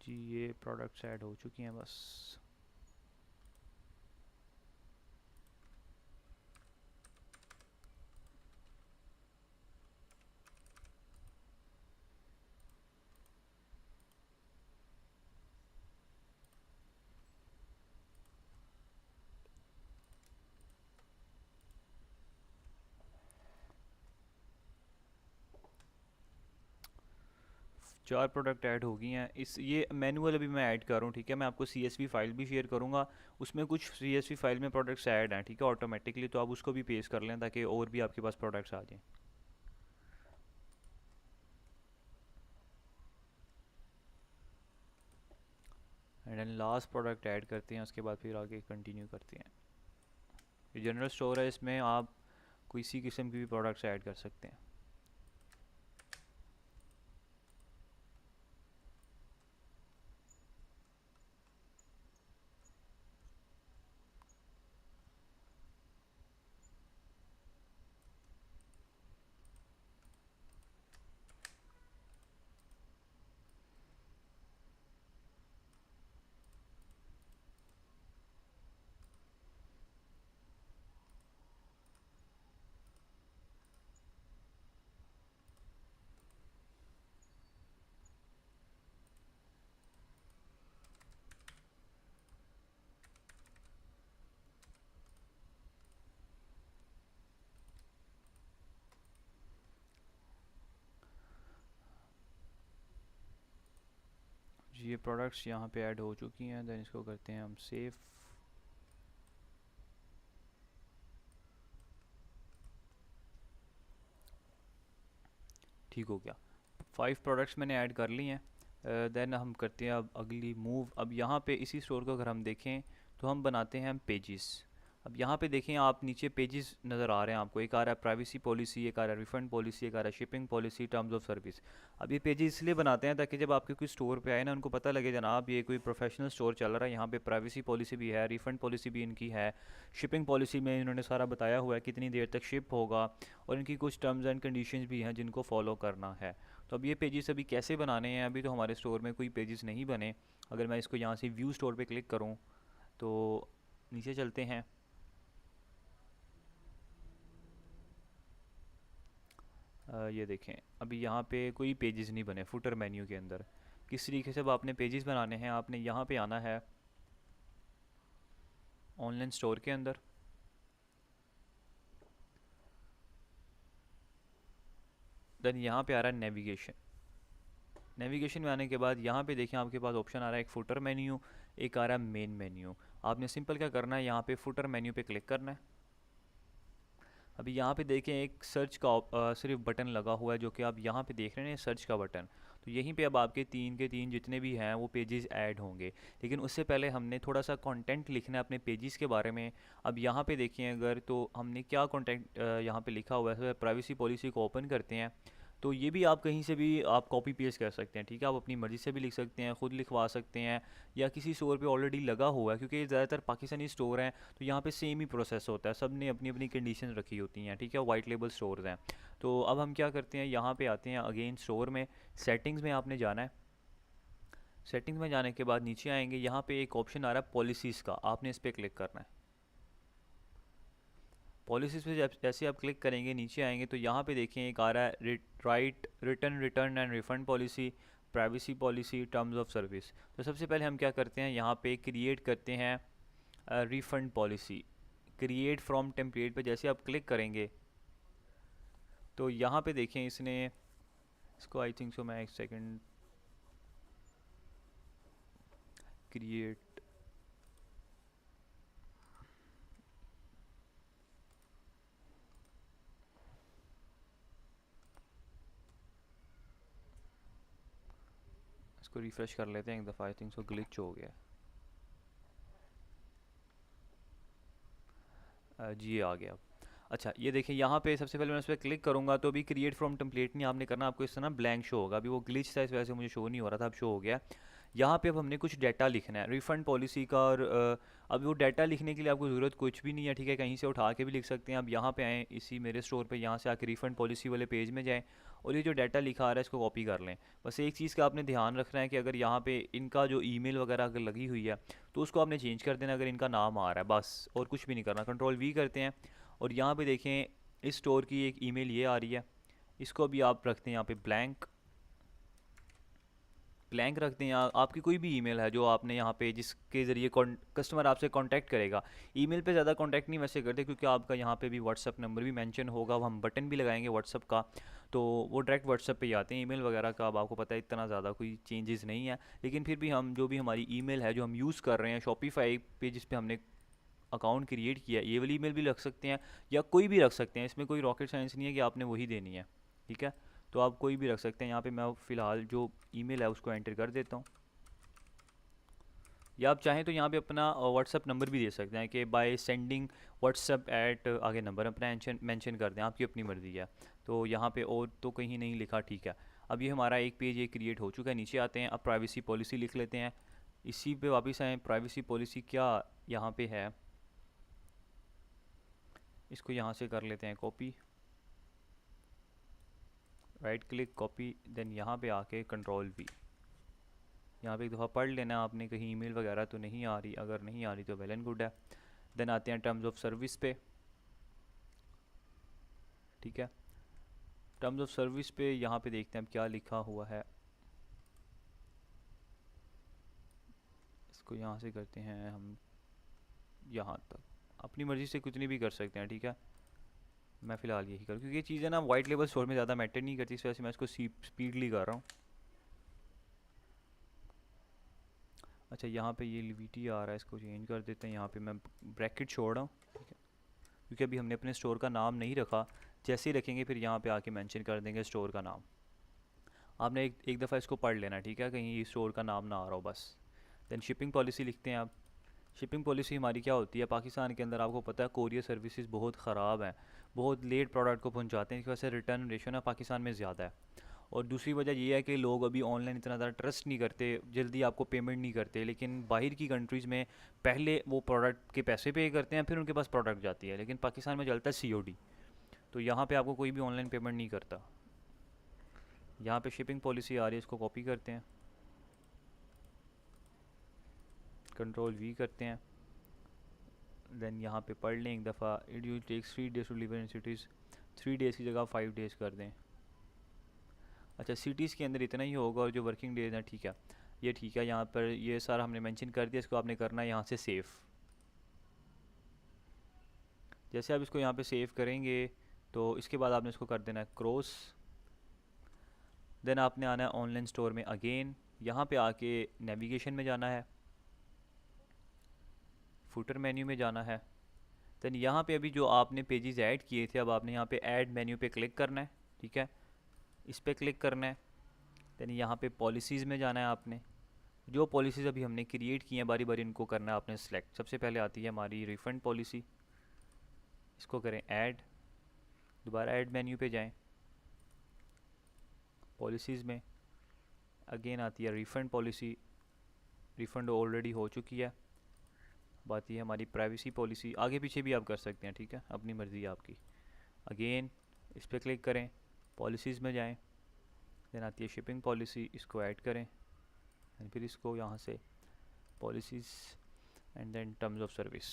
S1: जी ये प्रोडक्ट्स ऐड हो चुकी हैं बस। 4 प्रोडक्ट ऐड हो गई हैं। इस ये मैनुअल अभी मैं ऐड कर रहा हूँ, ठीक है, मैं आपको CSV फाइल भी शेयर करूँगा। उसमें कुछ CSV फाइल में प्रोडक्ट्स ऐड हैं, ठीक है, ऑटोमेटिकली, तो आप उसको भी पेस्ट कर लें ताकि और भी आपके पास प्रोडक्ट्स आ जाएँ। And then last product add करते हैं, उसके बाद फिर आगे कंटिन्यू करते हैं। ये जनरल स्टोर है, इसमें आप किसी किस्म की भी प्रोडक्ट्स ऐड कर सकते हैं। जी ये प्रोडक्ट्स यहाँ पे ऐड हो चुकी हैं, देन इसको करते हैं हम सेव। ठीक हो गया। 5 प्रोडक्ट्स मैंने ऐड कर ली हैं। देन हम करते हैं अब अगली मूव। अब यहाँ पे इसी स्टोर को अगर हम देखें तो हम बनाते हैं हम पेजेस। अब यहाँ पे देखें आप, नीचे पेजेस नज़र आ रहे हैं आपको, एक आ रहा है प्राइवेसी पॉलिसी, एक आ रहा है रिफ़ंड पॉलिसी, एक आ रहा है shipping policy, terms of service. अब ये पेजेस इसलिए बनाते हैं ताकि जब आपके कोई स्टोर पे आए ना, उनको पता लगे जनाब ये कोई प्रोफेशनल स्टोर चल रहा है, यहाँ पे प्राइवेसी पॉलिसी भी है, रिफ़ंड पॉलिसी भी इनकी है, शिपिंग पॉलिसी में इन्होंने सारा बताया हुआ है कितनी देर तक शिप होगा, और इनकी कुछ टर्म्स एंड कंडीशंस भी हैं जिनको फॉलो करना है। तो अब ये पेजेस अभी कैसे बनाने हैं, अभी तो हमारे स्टोर में कोई पेजेस नहीं बने। अगर मैं इसको यहाँ से व्यू स्टोर पे क्लिक करूँ तो नीचे चलते हैं। ये देखें अभी यहाँ पे कोई पेजेस नहीं बने फुटर मेन्यू के अंदर। किस तरीके से अब आपने पेजेस बनाने हैं, आपने यहाँ पे आना है। ऑनलाइन स्टोर के अंदर। देन यहाँ पे आ रहा है नेविगेशन। नेविगेशन में आने के बाद यहाँ पे देखें आपके पास ऑप्शन आ रहा है एक फुटर मेन्यू, एक आ रहा है मेन मेन्यू। आपने सिंपल क्या करना है, यहाँ पे फुटर मेन्यू पे क्लिक करना है। अभी यहाँ पे देखें एक सर्च का सिर्फ बटन लगा हुआ है जो कि आप यहाँ पे देख रहे हैं, सर्च का बटन। तो यहीं पे अब आपके 3 के 3 जितने भी हैं वो पेजेस ऐड होंगे। लेकिन उससे पहले हमने थोड़ा सा कंटेंट लिखना है अपने पेजेस के बारे में। अब यहाँ पे देखिए अगर तो हमने क्या कंटेंट यहाँ पे लिखा हुआ है, प्राइवेसी पॉलिसी को ओपन करते हैं। तो ये भी आप कहीं से भी आप कॉपी पेस्ट कर सकते हैं, ठीक है। आप अपनी मर्ज़ी से भी लिख सकते हैं, ख़ुद लिखवा सकते हैं, या किसी स्टोर पे ऑलरेडी लगा हुआ है, क्योंकि ज़्यादातर पाकिस्तानी स्टोर हैं तो यहाँ पे सेम ही प्रोसेस होता है, सब ने अपनी अपनी कंडीशन रखी होती हैं, ठीक है। वाइट लेबल स्टोर्स हैं। तो अब हम क्या करते हैं, यहाँ पे आते हैं अगेन स्टोर में, सेटिंग्स में आपने जाना है। सेटिंग्स में जाने के बाद नीचे आएंगे, यहाँ पे एक ऑप्शन आ रहा है पॉलिसीज़ का, आपने इस पर क्लिक करना है। पॉलिसीज़ पे जैसे आप क्लिक करेंगे नीचे आएंगे तो यहाँ पे देखें एक आ रहा है right return and refund policy, privacy policy, terms of service. तो सबसे पहले हम क्या करते हैं, यहाँ पे क्रिएट करते हैं refund policy. Create from template पे जैसे आप क्लिक करेंगे तो यहाँ पे देखें इसने इसको आई थिंक सो मैं एक सेकंड क्रिएट इसको रिफ़्रेश कर लेते हैं एक दफ़ा, आई थिंक सो ग्लिच हो गया। जी ये आ गया। अच्छा ये देखिए यहाँ पे सबसे पहले मैं उस पर क्लिक करूँगा तो अभी क्रिएट फ्रॉम टेम्पलेट नहीं आपने करना, आपको इस तरह ब्लैंक शो होगा। अभी वो ग्लिच था इस वजह से मुझे शो नहीं हो रहा था, अब शो हो गया। यहाँ पे अब हमने कुछ डाटा लिखना है रिफ़ंड पॉलिसी का, और अब वो डाटा लिखने के लिए आपको ज़रूरत कुछ भी नहीं है, ठीक है, कहीं से उठा के भी लिख सकते हैं। अब यहाँ पे आएँ इसी मेरे स्टोर पे, यहाँ से आके रिफ़ंड पॉलिसी वाले पेज में जाएँ और ये जो डाटा लिखा आ रहा है इसको कॉपी कर लें। बस एक चीज़ का आपने ध्यान रखना है कि अगर यहाँ पे इनका जो ईमेल वगैरह अगर लगी हुई है तो उसको आपने चेंज कर देना अगर इनका नाम आ रहा है, बस और कुछ भी नहीं करना। कंट्रोल वी करते हैं और यहाँ पे देखें इस स्टोर की एक ईमेल ये आ रही है, इसको अभी आप रखते हैं यहाँ पे ब्लैंक ब्लैंक रखते हैं। आपकी कोई भी ईमेल है जो आपने यहाँ पे जिसके ज़रिए कस्टमर आपसे कांटेक्ट करेगा। ईमेल पे ज़्यादा कांटेक्ट नहीं वैसे करते क्योंकि आपका यहाँ पे भी व्हाट्सअप नंबर भी मेंशन होगा, हम बटन भी लगाएंगे व्हाट्सअप का, तो वो डायरेक्ट व्हाट्सअप पे ही आते हैं। ईमेल वगैरह का अब आपको पता है इतना ज़्यादा कोई चेंजेस नहीं है, लेकिन फिर भी हम जो भी हमारी ईमेल है जो हम यूज़ कर रहे हैं शॉपिफाई पे जिस पे हमने अकाउंट क्रिएट किया, ये वाली ईमेल भी रख सकते हैं या कोई भी रख सकते हैं, इसमें कोई रॉकेट साइंस नहीं है कि आपने वही देनी है, ठीक है। तो आप कोई भी रख सकते हैं। यहाँ पे मैं फ़िलहाल जो ईमेल है उसको एंटर कर देता हूँ, या आप चाहें तो यहाँ पे अपना व्हाट्सअप नंबर भी दे सकते हैं कि बाय सेंडिंग व्हाट्सअप एट आगे नंबर अपना मेंशन कर दें, आपकी अपनी मर्ज़ी है। तो यहाँ पे और तो कहीं नहीं लिखा, ठीक है। अब ये हमारा एक पेज ये क्रिएट हो चुका है। नीचे आते हैं, अब प्राइवेसी पॉलिसी लिख लेते हैं, इसी पे वापस आएँ। प्राइवेसी पॉलिसी क्या यहाँ पे है, इसको यहाँ से कर लेते हैं copy, right click copy, then यहाँ पे आके कंट्रोल वी। यहाँ पे एक दफ़ा पढ़ लेना आपने कहीं ईमेल वगैरह तो नहीं आ रही, अगर नहीं आ रही तो वेल एंड गुड है। देन आते हैं टर्म्स ऑफ सर्विस पे, ठीक है। टर्म्स ऑफ सर्विस पे यहाँ पे देखते हैं अब क्या लिखा हुआ है, इसको यहाँ से करते हैं हम यहाँ तक, अपनी मर्ज़ी से कुछ नहीं भी कर सकते हैं, ठीक है। मैं फ़िलहाल यही करूँ क्योंकि ये चीज़ें ना वाइट लेबल स्टोर में ज़्यादा मैटर नहीं करती, इस वजह से मैं इसको स्पीडली कर रहा हूँ। अच्छा यहाँ पे ये लिविटी आ रहा है, इसको चेंज कर देते हैं। यहाँ पे मैं ब्रैकेट छोड़ रहा हूँ, ठीक है, क्योंकि अभी हमने अपने स्टोर का नाम नहीं रखा, जैसे ही रखेंगे फिर यहाँ पे आके मेंशन कर देंगे स्टोर का नाम। आपने एक दफ़ा इसको पढ़ लेना, ठीक है, कहीं स्टोर का नाम ना आ रहा हो बस। देन शिपिंग पॉलिसी लिखते हैं आप। शिपिंग पॉलिसी हमारी क्या होती है, पाकिस्तान के अंदर आपको पता है कोरियर सर्विसेज बहुत ख़राब हैं, बहुत लेट प्रोडक्ट को पहुंचाते हैं, इस वजह से रिटर्न रेशो ना पाकिस्तान में ज़्यादा है। और दूसरी वजह ये है कि लोग अभी ऑनलाइन इतना ज़्यादा ट्रस्ट नहीं करते, जल्दी आपको पेमेंट नहीं करते, लेकिन बाहर की कंट्रीज़ में पहले वो प्रोडक्ट के पैसे पे करते हैं फिर उनके पास प्रोडक्ट जाती है, लेकिन पाकिस्तान में चलता है COD। तो यहाँ पे आपको कोई भी ऑनलाइन पेमेंट नहीं करता। यहाँ पे शिपिंग पॉलिसी आ रही है, इसको कॉपी करते हैं, कंट्रोल वी करते हैं, देन यहाँ पे पढ़ लें एक दफ़ा। It you takes 3 days to live in cities, 3 days की जगह 5 days कर दें। अच्छा सिटीज़ के अंदर इतना ही होगा और जो वर्किंग डेज हैं, ठीक है, ये ठीक है। यहाँ पर ये सारा हमने मेंशन कर दिया, इसको आपने करना है यहाँ से सेफ़। जैसे आप इसको यहाँ पे सेव करेंगे तो इसके बाद आपने इसको कर देना है क्रॉस। देन आपने आना है ऑनलाइन स्टोर में अगेन, यहाँ पे आके नेविगेशन में जाना है, फुटर मेन्यू में जाना है। देन यहाँ पे अभी जो आपने पेजेस ऐड किए थे, अब आपने यहाँ पे ऐड मेन्यू पे क्लिक करना है, ठीक है, इस पर क्लिक करना है। देन यहाँ पे पॉलिसीज़ में जाना है आपने, जो पॉलिसीज़ अभी हमने क्रिएट की हैं बारी बारी इनको करना है आपने सेलेक्ट। सबसे पहले आती है हमारी रिफ़ंड पॉलिसी, इसको करें ऐड, दोबारा ऐड मेन्यू पे जाएं, पॉलिसीज़ में अगेन आती है रिफ़ंड पॉलिसी, रिफ़ंड ऑलरेडी हो चुकी है। बात ये है हमारी प्राइवेसी पॉलिसी, आगे पीछे भी आप कर सकते हैं, ठीक है, अपनी मर्ज़ी है आपकी। अगेन इस पर क्लिक करें, पॉलिसीज़ में जाएं, देन आती है शिपिंग पॉलिसी, इसको ऐड करें एंड फिर इसको यहाँ से policies and then terms of service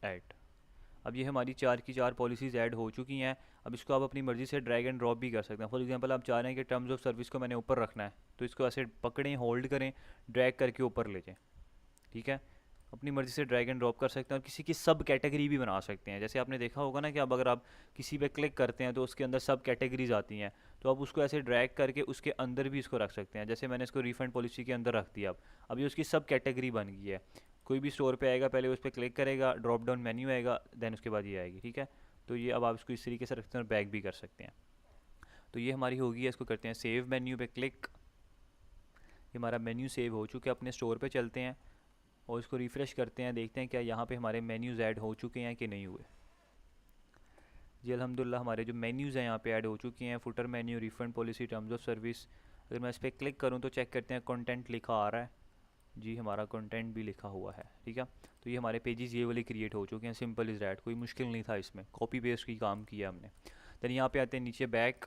S1: add. अब ये हमारी 4 की 4 पॉलिसीज़ ऐड हो चुकी हैं। अब इसको आप अपनी मर्ज़ी से ड्रैग एंड ड्रॉप भी कर सकते हैं। फॉर एग्जांपल आप चाह रहे हैं कि टर्म्स ऑफ सर्विस को मैंने ऊपर रखना है, तो इसको ऐसे पकड़ें, होल्ड करें, ड्रैग करके ऊपर ले जाएं, ठीक है। अपनी मर्ज़ी से ड्रैग एंड ड्रॉप कर सकते हैं और किसी की सब कैटेगरी भी बना सकते हैं। जैसे आपने देखा होगा ना कि अब अगर आप किसी पे क्लिक करते हैं तो उसके अंदर सब कैटेगरीज आती हैं, तो आप उसको ऐसे ड्रैग करके उसके अंदर भी इसको रख सकते हैं। जैसे मैंने इसको रिफंड पॉलिसी के अंदर रख दिया, अब ये उसकी सब कैटेगरी बन गई है। कोई भी स्टोर पे आएगा, पहले उस पर क्लिक करेगा, ड्रॉप डाउन मेन्यू आएगा, देन उसके बाद ये आएगी, ठीक है। तो ये अब आप इसको इस तरीके से रखते हैं और बैक भी कर सकते हैं। तो ये हमारी होगी है, इसको करते हैं सेव मेन्यू पे क्लिक, ये हमारा मेन्यू सेव हो चुका है। अपने स्टोर पे चलते हैं और इसको रिफ़्रेश करते हैं, देखते हैं क्या यहाँ पे हमारे मेन्यूज़ ऐड हो चुके हैं कि नहीं हुए। जी अल्हम्दुलिल्लाह हमारे जो मेन्यूज़ हैं यहाँ पे ऐड हो चुके हैं, footer menu, refund policy, terms of service. अगर मैं इस पर क्लिक करूँ तो चेक करते हैं कंटेंट लिखा आ रहा है, जी हमारा कंटेंट भी लिखा हुआ है, ठीक है। तो ये हमारे पेजेस ये वाले क्रिएट हो चुके हैं, सिंपल इज़ दैट, कोई मुश्किल नहीं था इसमें, कॉपी पेस्ट की काम किया हमने। देन यहाँ पे आते हैं नीचे बैक,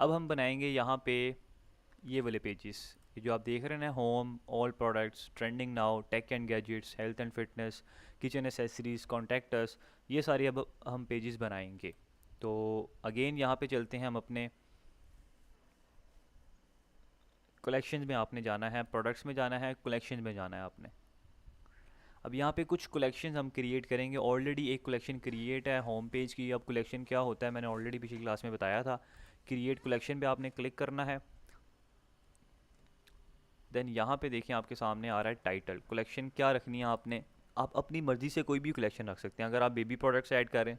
S1: अब हम बनाएंगे यहाँ पे ये वाले पेजेस, ये जो आप देख रहे हैं ना, home, all products, trending now, tech and gadgets, health and fitness, kitchen accessories, contact us, ये सारे अब हम पेजेस बनाएंगे। तो अगेन यहाँ पे चलते हैं हम अपने कलेक्शंस में, आपने जाना है, प्रोडक्ट्स में जाना है, कलेक्शन में जाना है आपने। अब यहाँ पे कुछ कलेक्शंस हम क्रिएट करेंगे, ऑलरेडी एक कलेक्शन क्रिएट है होम पेज की। अब कलेक्शन क्या होता है मैंने ऑलरेडी पिछली क्लास में बताया था, क्रिएट कलेक्शन पे आपने क्लिक करना है। देन यहाँ पे देखिए आपके सामने आ रहा है टाइटल, कलेक्शन क्या रखनी है आपने, आप अपनी मर्ज़ी से कोई भी कलेक्शन रख सकते हैं। अगर आप बेबी प्रोडक्ट्स ऐड करें,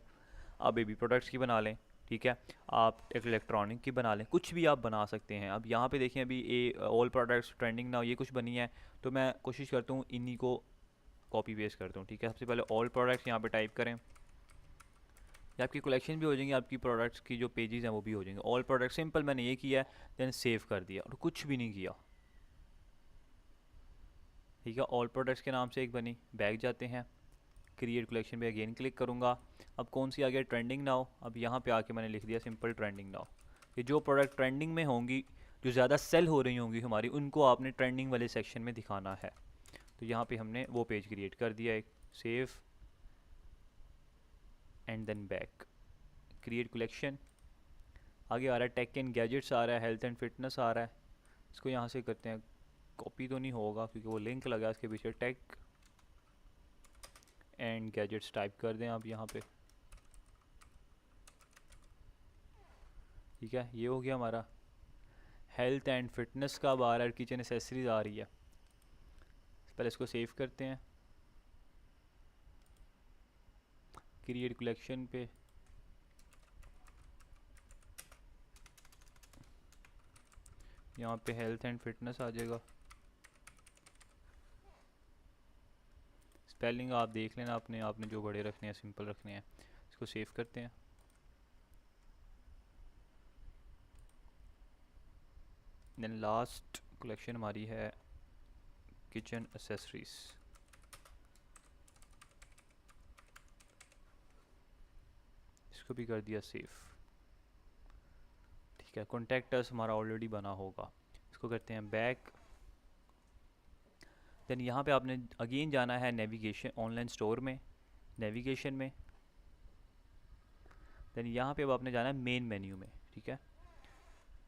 S1: आप बेबी प्रोडक्ट्स की बना लें, ठीक है, आप एक इलेक्ट्रॉनिक की बना लें, कुछ भी आप बना सकते हैं। अब यहाँ पे देखें अभी ऑल प्रोडक्ट्स, ट्रेंडिंग नाउ, ये कुछ बनी है, तो मैं कोशिश करता हूँ इन्हीं को कॉपी पेस्ट करता हूँ, ठीक है। सबसे पहले ऑल प्रोडक्ट्स यहाँ पे टाइप करें, ये आपकी कलेक्शन भी हो जाएंगी, आपकी प्रोडक्ट्स की जो पेजेस हैं वो भी हो जाएंगे। ऑल प्रोडक्ट सिंपल मैंने ये किया है, देन सेव कर दिया और कुछ भी नहीं किया, ठीक है। ऑल प्रोडक्ट्स के नाम से एक बनी, बैक जाते हैं, क्रिएट कलेक्शन पे अगेन क्लिक करूँगा। अब कौन सी आ गया, ट्रेंडिंग नाउ। अब यहाँ पे आके मैंने लिख दिया सिंपल ट्रेंडिंग नाउ। ये जो प्रोडक्ट ट्रेंडिंग में होंगी, जो ज़्यादा सेल हो रही होंगी हमारी, उनको आपने ट्रेंडिंग वाले सेक्शन में दिखाना है। तो यहाँ पे हमने वो पेज क्रिएट कर दिया एक, save and then back, create collection. आगे आ रहा है टेक एंड गैजेट्स आ रहा है, हेल्थ एंड फिटनेस आ रहा है, इसको यहाँ से करते हैं, कॉपी तो नहीं होगा क्योंकि वो लिंक लगा इसके पीछे, टेक एंड गैजेट्स टाइप कर दें आप यहाँ पे, ठीक है। ये हो गया हमारा। हेल्थ एंड फिटनेस का अब आ रहा है, किचन एसेसरीज आ रही है, पहले इसको सेव करते हैं, क्रिएट कलेक्शन पे यहाँ पे हेल्थ एंड फिटनेस आ जाएगा। स्पेलिंग आप देख लेना, आपने जो बड़े रखने हैं सिंपल रखने हैं। इसको सेव करते हैं। देन लास्ट कलेक्शन हमारी है किचन एसेसरीज, इसको भी कर दिया सेव, ठीक है। कॉन्टैक्ट अस हमारा ऑलरेडी बना होगा, इसको करते हैं बैक। देन यहाँ पे आपने अगेन जाना है नेविगेशन, ऑनलाइन स्टोर में, नेविगेशन में। देन यहाँ पे अब आपने जाना है मेन मेन्यू में, ठीक है।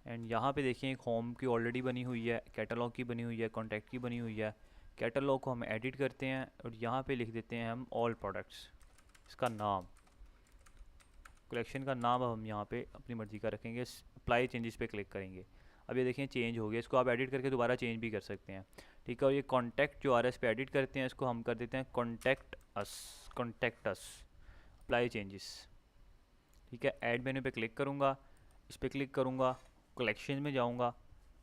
S1: एंड यहाँ पे देखिए एक होम की ऑलरेडी बनी हुई है, कैटलॉग की बनी हुई है, कॉन्टैक्ट की बनी हुई है। कैटलॉग को हम एडिट करते हैं और यहाँ पे लिख देते हैं हम ऑल प्रोडक्ट्स, इसका नाम, कलेक्शन का नाम अब हम यहाँ पे अपनी मर्ज़ी का रखेंगे, अप्लाई चेंजेस पे क्लिक करेंगे। अब ये देखें चेंज हो गया, इसको आप एडिट करके दोबारा चेंज भी कर सकते हैं, ठीक है। और ये कॉन्टैक्ट जो आ रहा है इस पर एडिट करते हैं, इसको हम कर देते हैं कॉन्टैक्ट अस, अप्लाई चेंजेस, ठीक है। ऐड मेन्यू पे क्लिक करूँगा, इस पर क्लिक करूँगा, कलेक्शन में जाऊँगा,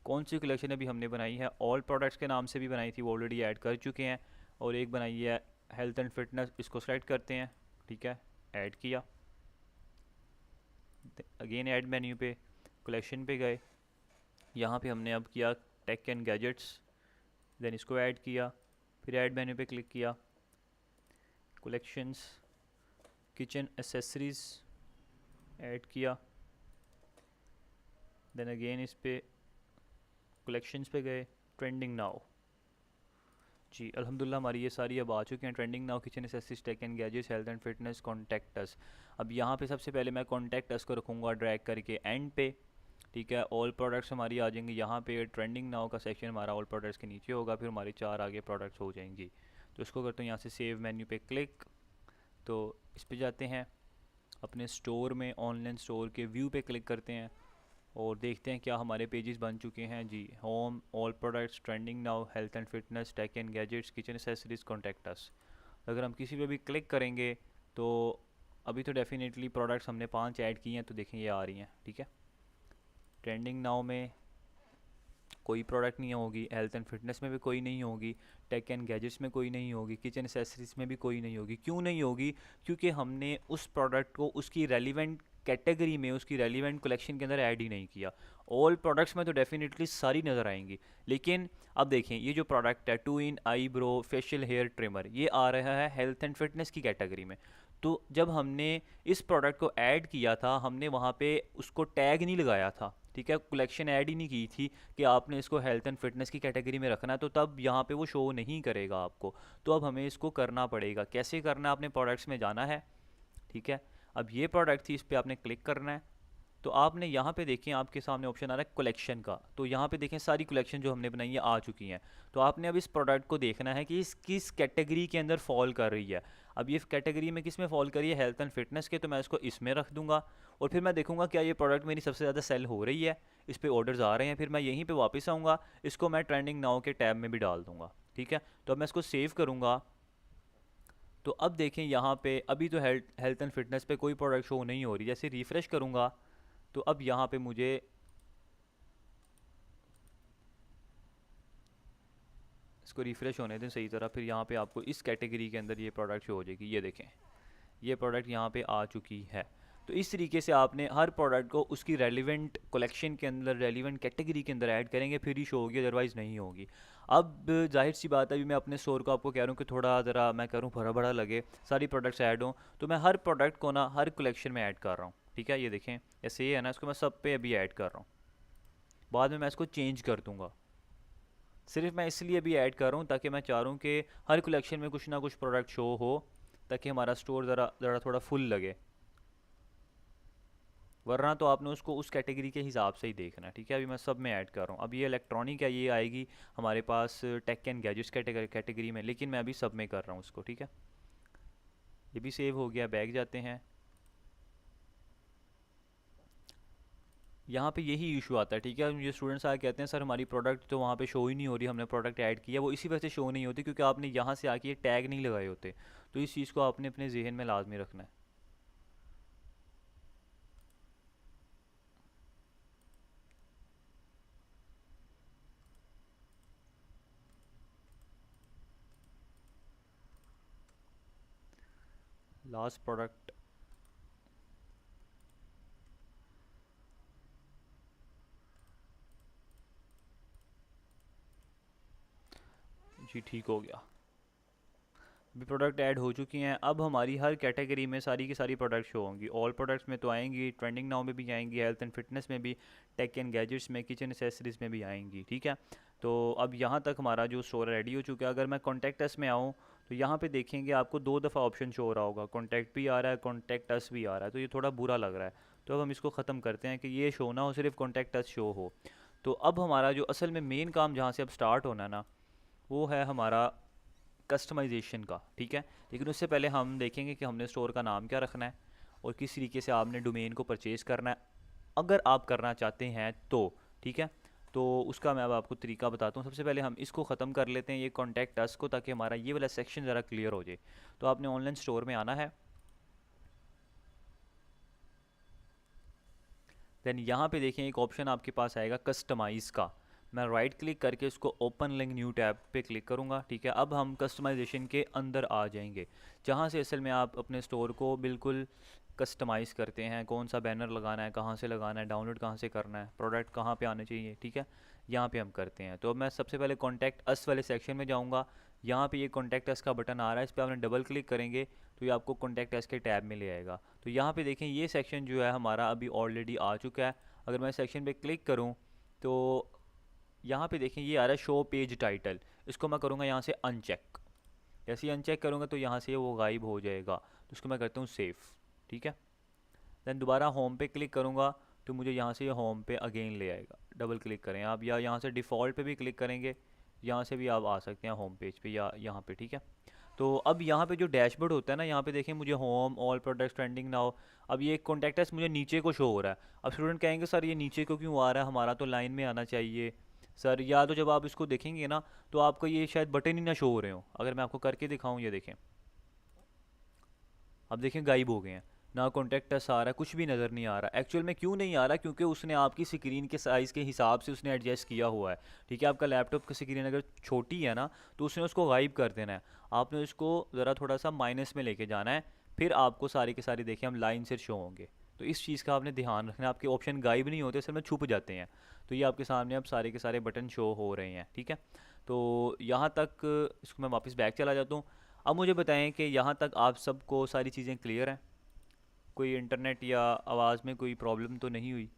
S1: कौन सी कलेक्शन अभी हमने बनाई है, ऑल प्रोडक्ट्स के नाम से भी बनाई थी वो ऑलरेडी ऐड कर चुके हैं, और एक बनाई है हेल्थ एंड फिटनेस, इसको सेलेक्ट करते हैं, ठीक है, ऐड किया। अगेन ऐड मेन्यू पे कलेक्शन पे गए, यहाँ पे हमने अब किया टेक एंड गैजेट्स, देन इसको ऐड किया, फिर ऐड मेन्यू पे क्लिक किया, कलेक्शंस, किचन एसेसरीज़ ऐड किया, देन अगेन इस पे कलेक्शंस पे गए, ट्रेंडिंग नाउ, जी अल्हम्दुलिल्लाह हमारी ये सारी अब आ चुके हैं, trending now, kitchen accessories, tech and gadgets, health and fitness, contact us. अब यहाँ पे सबसे पहले मैं कॉन्टैक्ट अस को रखूँगा ड्रैग करके एंड पे, ठीक है। ऑल प्रोडक्ट्स हमारी आ जाएंगी यहाँ पे, ट्रेंडिंग नाउ का सेक्शन हमारा ऑल प्रोडक्ट्स के नीचे होगा, फिर हमारी 4 आगे प्रोडक्ट्स हो जाएंगी। तो इसको करते हैं यहाँ से सेव मेन्यू पे क्लिक, तो इस पे जाते हैं, अपने स्टोर में ऑनलाइन स्टोर के व्यू पे क्लिक करते हैं, और देखते हैं क्या हमारे पेजेस बन चुके हैं जी। Home, all products, trending now, health and fitness, tech and gadgets, kitchen accessories, contact us. अगर हम किसी पे भी क्लिक करेंगे तो अभी तो डेफिनेटली प्रोडक्ट्स हमने 5 ऐड किए हैं, तो देखें ये आ रही हैं, ठीक है। ट्रेंडिंग नाउ में कोई प्रोडक्ट नहीं होगी, हेल्थ एंड फिटनेस में भी कोई नहीं होगी, टेक एंड गैजेट्स में कोई नहीं होगी, किचन एसेसरीज में भी कोई नहीं होगी। क्यों नहीं होगी? क्योंकि हमने उस प्रोडक्ट को उसकी रेलिवेंट कैटेगरी में, उसकी रेलिवेंट कलेक्शन के अंदर ऐड ही नहीं किया। ऑल प्रोडक्ट्स में तो डेफिनेटली सारी नज़र आएंगी, लेकिन अब देखें ये जो प्रोडक्ट है 2 इन आईब्रो फेशियल हेयर ट्रिमर, ये आ रहा है हेल्थ एंड फिटनेस की कैटेगरी में। तो जब हमने इस प्रोडक्ट को ऐड किया था, हमने वहाँ पे उसको टैग नहीं लगाया था, ठीक है, कलेक्शन ऐड ही नहीं की थी कि आपने इसको हेल्थ एंड फिटनेस की कैटेगरी में रखना है, तो तब यहाँ पे वो शो नहीं करेगा आपको। तो अब हमें इसको करना पड़ेगा। कैसे करना है? आपने प्रोडक्ट्स में जाना है, ठीक है। अब ये प्रोडक्ट थी, इस पर आपने क्लिक करना है, तो आपने यहाँ पे देखें आपके सामने ऑप्शन आ रहा है कलेक्शन का, तो यहाँ पे देखें सारी कलेक्शन जो हमने बनाई है आ चुकी हैं। तो आपने अब इस प्रोडक्ट को देखना है कि इस किस कैटेगरी के अंदर फॉल कर रही है। अब ये कैटेगरी में किस में फॉल कर रही है? हेल्थ एंड फिटनेस के, तो मैं इसको इसमें रख दूंगा, और फिर मैं देखूंगा क्या ये प्रोडक्ट मेरी सबसे ज़्यादा सेल हो रही है, इस पर ऑर्डर्स आ रहे हैं, फिर मैं यहीं पर वापस आऊँगा, इसको मैं ट्रेंडिंग नाउ के टैब में भी डाल दूँगा, ठीक है। तो अब मैं इसको सेव करूँगा, तो अब देखें यहाँ पे अभी तो हेल्थ एंड फिटनेस पे कोई प्रोडक्ट शो नहीं हो रही। जैसे रिफ़्रेश करूँगा तो अब यहाँ पे मुझे इसको रिफ़्रेश होने दें सही तरह, फिर यहाँ पे आपको इस कैटेगरी के अंदर ये प्रोडक्ट शो हो जाएगी। ये देखें ये प्रोडक्ट यहाँ पे आ चुकी है। तो इस तरीके से आपने हर प्रोडक्ट को उसकी रेलिवेंट कलेक्शन के अंदर, रेलिवेंट कैटेगरी के अंदर ऐड करेंगे, फिर ही शो होगी, अदरवाइज़ नहीं होगी। अब जाहिर सी बात है, अभी मैं अपने स्टोर को आपको कह रहा हूँ कि थोड़ा ज़रा मैं करूँ भरा भरा लगे, सारी प्रोडक्ट्स ऐड हों, तो मैं हर प्रोडक्ट को ना हर कलेक्शन में ऐड कर रहा हूँ, ठीक है। ये देखें ऐसे ये है ना, इसको मैं सब पे अभी ऐड कर रहा हूँ, बाद में मैं इसको चेंज कर दूँगा। सिर्फ मैं इसलिए भी ऐड कर रहा हूँ ताकि मैं चाह रहा हूँ कि हर कलेक्शन में कुछ ना कुछ प्रोडक्ट शो हो, ताकि हमारा स्टोर ज़रा ज़रा थोड़ा फुल लगे, वरना तो आपने उसको उस कैटेगरी के हिसाब से ही देखना है, ठीक है। अभी मैं सब में ऐड कर रहा हूँ। अब ये इलेक्ट्रॉनिक है, ये आएगी हमारे पास टेक एंड गैजेट्स कैटेगरी में, लेकिन मैं अभी सब में कर रहा हूँ उसको, ठीक है। ये भी सेव हो गया, बैग जाते हैं। यहाँ पे यही इशू आता है, ठीक है। मुझे स्टूडेंट्स आके कहते हैं सर हमारी प्रोडक्ट तो वहाँ पे शो ही नहीं हो रही, हमने प्रोडक्ट ऐड किया, वो इसी वजह से शो नहीं होती क्योंकि आपने यहाँ से आके ये टैग नहीं लगाए होते। तो इस चीज़ को आपने अपने जहन में लाजमी रखना है। लास्ट प्रोडक्ट, जी ठीक हो गया। भी प्रोडक्ट ऐड हो चुकी हैं। अब हमारी हर कैटेगरी में सारी की सारी प्रोडक्ट शो होंगी। ऑल प्रोडक्ट्स में तो आएंगी, ट्रेंडिंग नाउ में भी आएंगी, हेल्थ एंड फिटनेस में भी, टेक एंड गैजेट्स में, किचन एसेसरीज में भी आएंगी, ठीक है। तो अब यहाँ तक हमारा जो स्टोर रेडी हो चुका है। अगर मैं कॉन्टैक्ट अस में आऊँ तो यहाँ पे देखेंगे आपको 2 दफ़ा ऑप्शन शो हो रहा होगा, कॉन्टैक्ट भी आ रहा है, कॉन्टैक्ट अस भी आ रहा है, तो ये थोड़ा बुरा लग रहा है। तो अब हम इसको ख़त्म करते हैं कि ये शो ना हो, सिर्फ कॉन्टैक्ट अस शो हो। तो अब हमारा जो असल में मेन काम जहाँ से अब स्टार्ट होना है ना, वो है हमारा
S2: कस्टमाइजेशन का, ठीक है। लेकिन उससे पहले हम देखेंगे कि हमने स्टोर का नाम क्या रखना है और किस तरीके से आपने डोमेन को परचेज़ करना है, अगर आप करना चाहते हैं तो, ठीक है। तो उसका मैं अब आपको तरीका बताता हूँ। सबसे पहले हम इसको ख़त्म कर लेते हैं, ये कॉन्टैक्ट अस को, ताकि हमारा ये वाला सेक्शन ज़रा क्लियर हो जाए। तो आपने ऑनलाइन स्टोर में आना है, देन यहाँ पे देखें एक ऑप्शन आपके पास आएगा कस्टमाइज़ का। मैं राइट क्लिक करके इसको ओपन लिंक न्यू टैब पे क्लिक करूँगा, ठीक है। अब हम कस्टमाइजेशन के अंदर आ जाएंगे, जहाँ से असल में आप अपने स्टोर को बिल्कुल कस्टमाइज़ करते हैं। कौन सा बैनर लगाना है, कहाँ से लगाना है, डाउनलोड कहाँ से करना है, प्रोडक्ट कहाँ पे आने चाहिए, ठीक है। यहाँ पे हम करते हैं। तो अब मैं सबसे पहले कॉन्टैक्ट अस वाले सेक्शन में जाऊँगा। यहाँ पे ये कॉन्टैक्ट अस का बटन आ रहा है, इस पर आपने डबल क्लिक करेंगे तो ये आपको कॉन्टैक्ट अस के टैब में ले आएगा। तो यहाँ पे देखें ये सेक्शन जो है हमारा अभी ऑलरेडी आ चुका है। अगर मैं सेक्शन पे क्लिक करूँ तो यहाँ पे देखें ये आ रहा है शो पेज टाइटल, इसको मैं करूँगा यहाँ से अनचेक। जैसे ही अनचेक करूँगा तो यहाँ से वो गायब हो जाएगा, तो उसको मैं करता हूँ सेव, ठीक है। देन दोबारा होम पे क्लिक करूँगा तो मुझे यहाँ से ये होम पे अगेन ले आएगा। डबल क्लिक करें आप, या यहाँ से डिफ़ॉल्ट पे भी क्लिक करेंगे, यहाँ से भी आप आ सकते हैं होम पेज पे या यहाँ पे, ठीक है। तो अब यहाँ पे जो डैशबोर्ड होता है ना, यहाँ पे देखें मुझे home, all products, trending now, अब ये कॉन्टैक्ट मुझे नीचे को शो हो रहा है। अब स्टूडेंट कहेंगे सर ये नीचे को क्यों आ रहा है, हमारा तो लाइन में आना चाहिए सर। या तो जब आप इसको देखेंगे ना तो आपको ये शायद बटन ही ना शो हो रहे हो। अगर मैं आपको करके दिखाऊँ, ये देखें, अब देखें गायब हो गए हैं, ना कॉन्टैक्ट अस आ रहा है, कुछ भी नज़र नहीं आ रहा। एक्चुअल में क्यों नहीं आ रहा, क्योंकि उसने आपकी स्क्रीन के साइज़ के हिसाब से उसने एडजस्ट किया हुआ है, ठीक है। आपका लैपटॉप की स्क्रीन अगर छोटी है ना तो उसने उसको गायब कर देना है। आपने उसको ज़रा थोड़ा सा माइनस में लेके जाना है, फिर आपको सारी के सारी देखें हम लाइन से शो होंगे। तो इस चीज़ का आपने ध्यान रखना है, आपके ऑप्शन गायब नहीं होते, असल में छुप जाते हैं। तो ये आपके सामने अब सारे के सारे बटन शो हो रहे हैं, ठीक है। तो यहाँ तक इसको मैं वापस बैक चला जाता हूँ। अब मुझे बताएं कि यहाँ तक आप सबको सारी चीज़ें क्लियर हैं, कोई इंटरनेट या आवाज़ में कोई प्रॉब्लम तो नहीं हुई।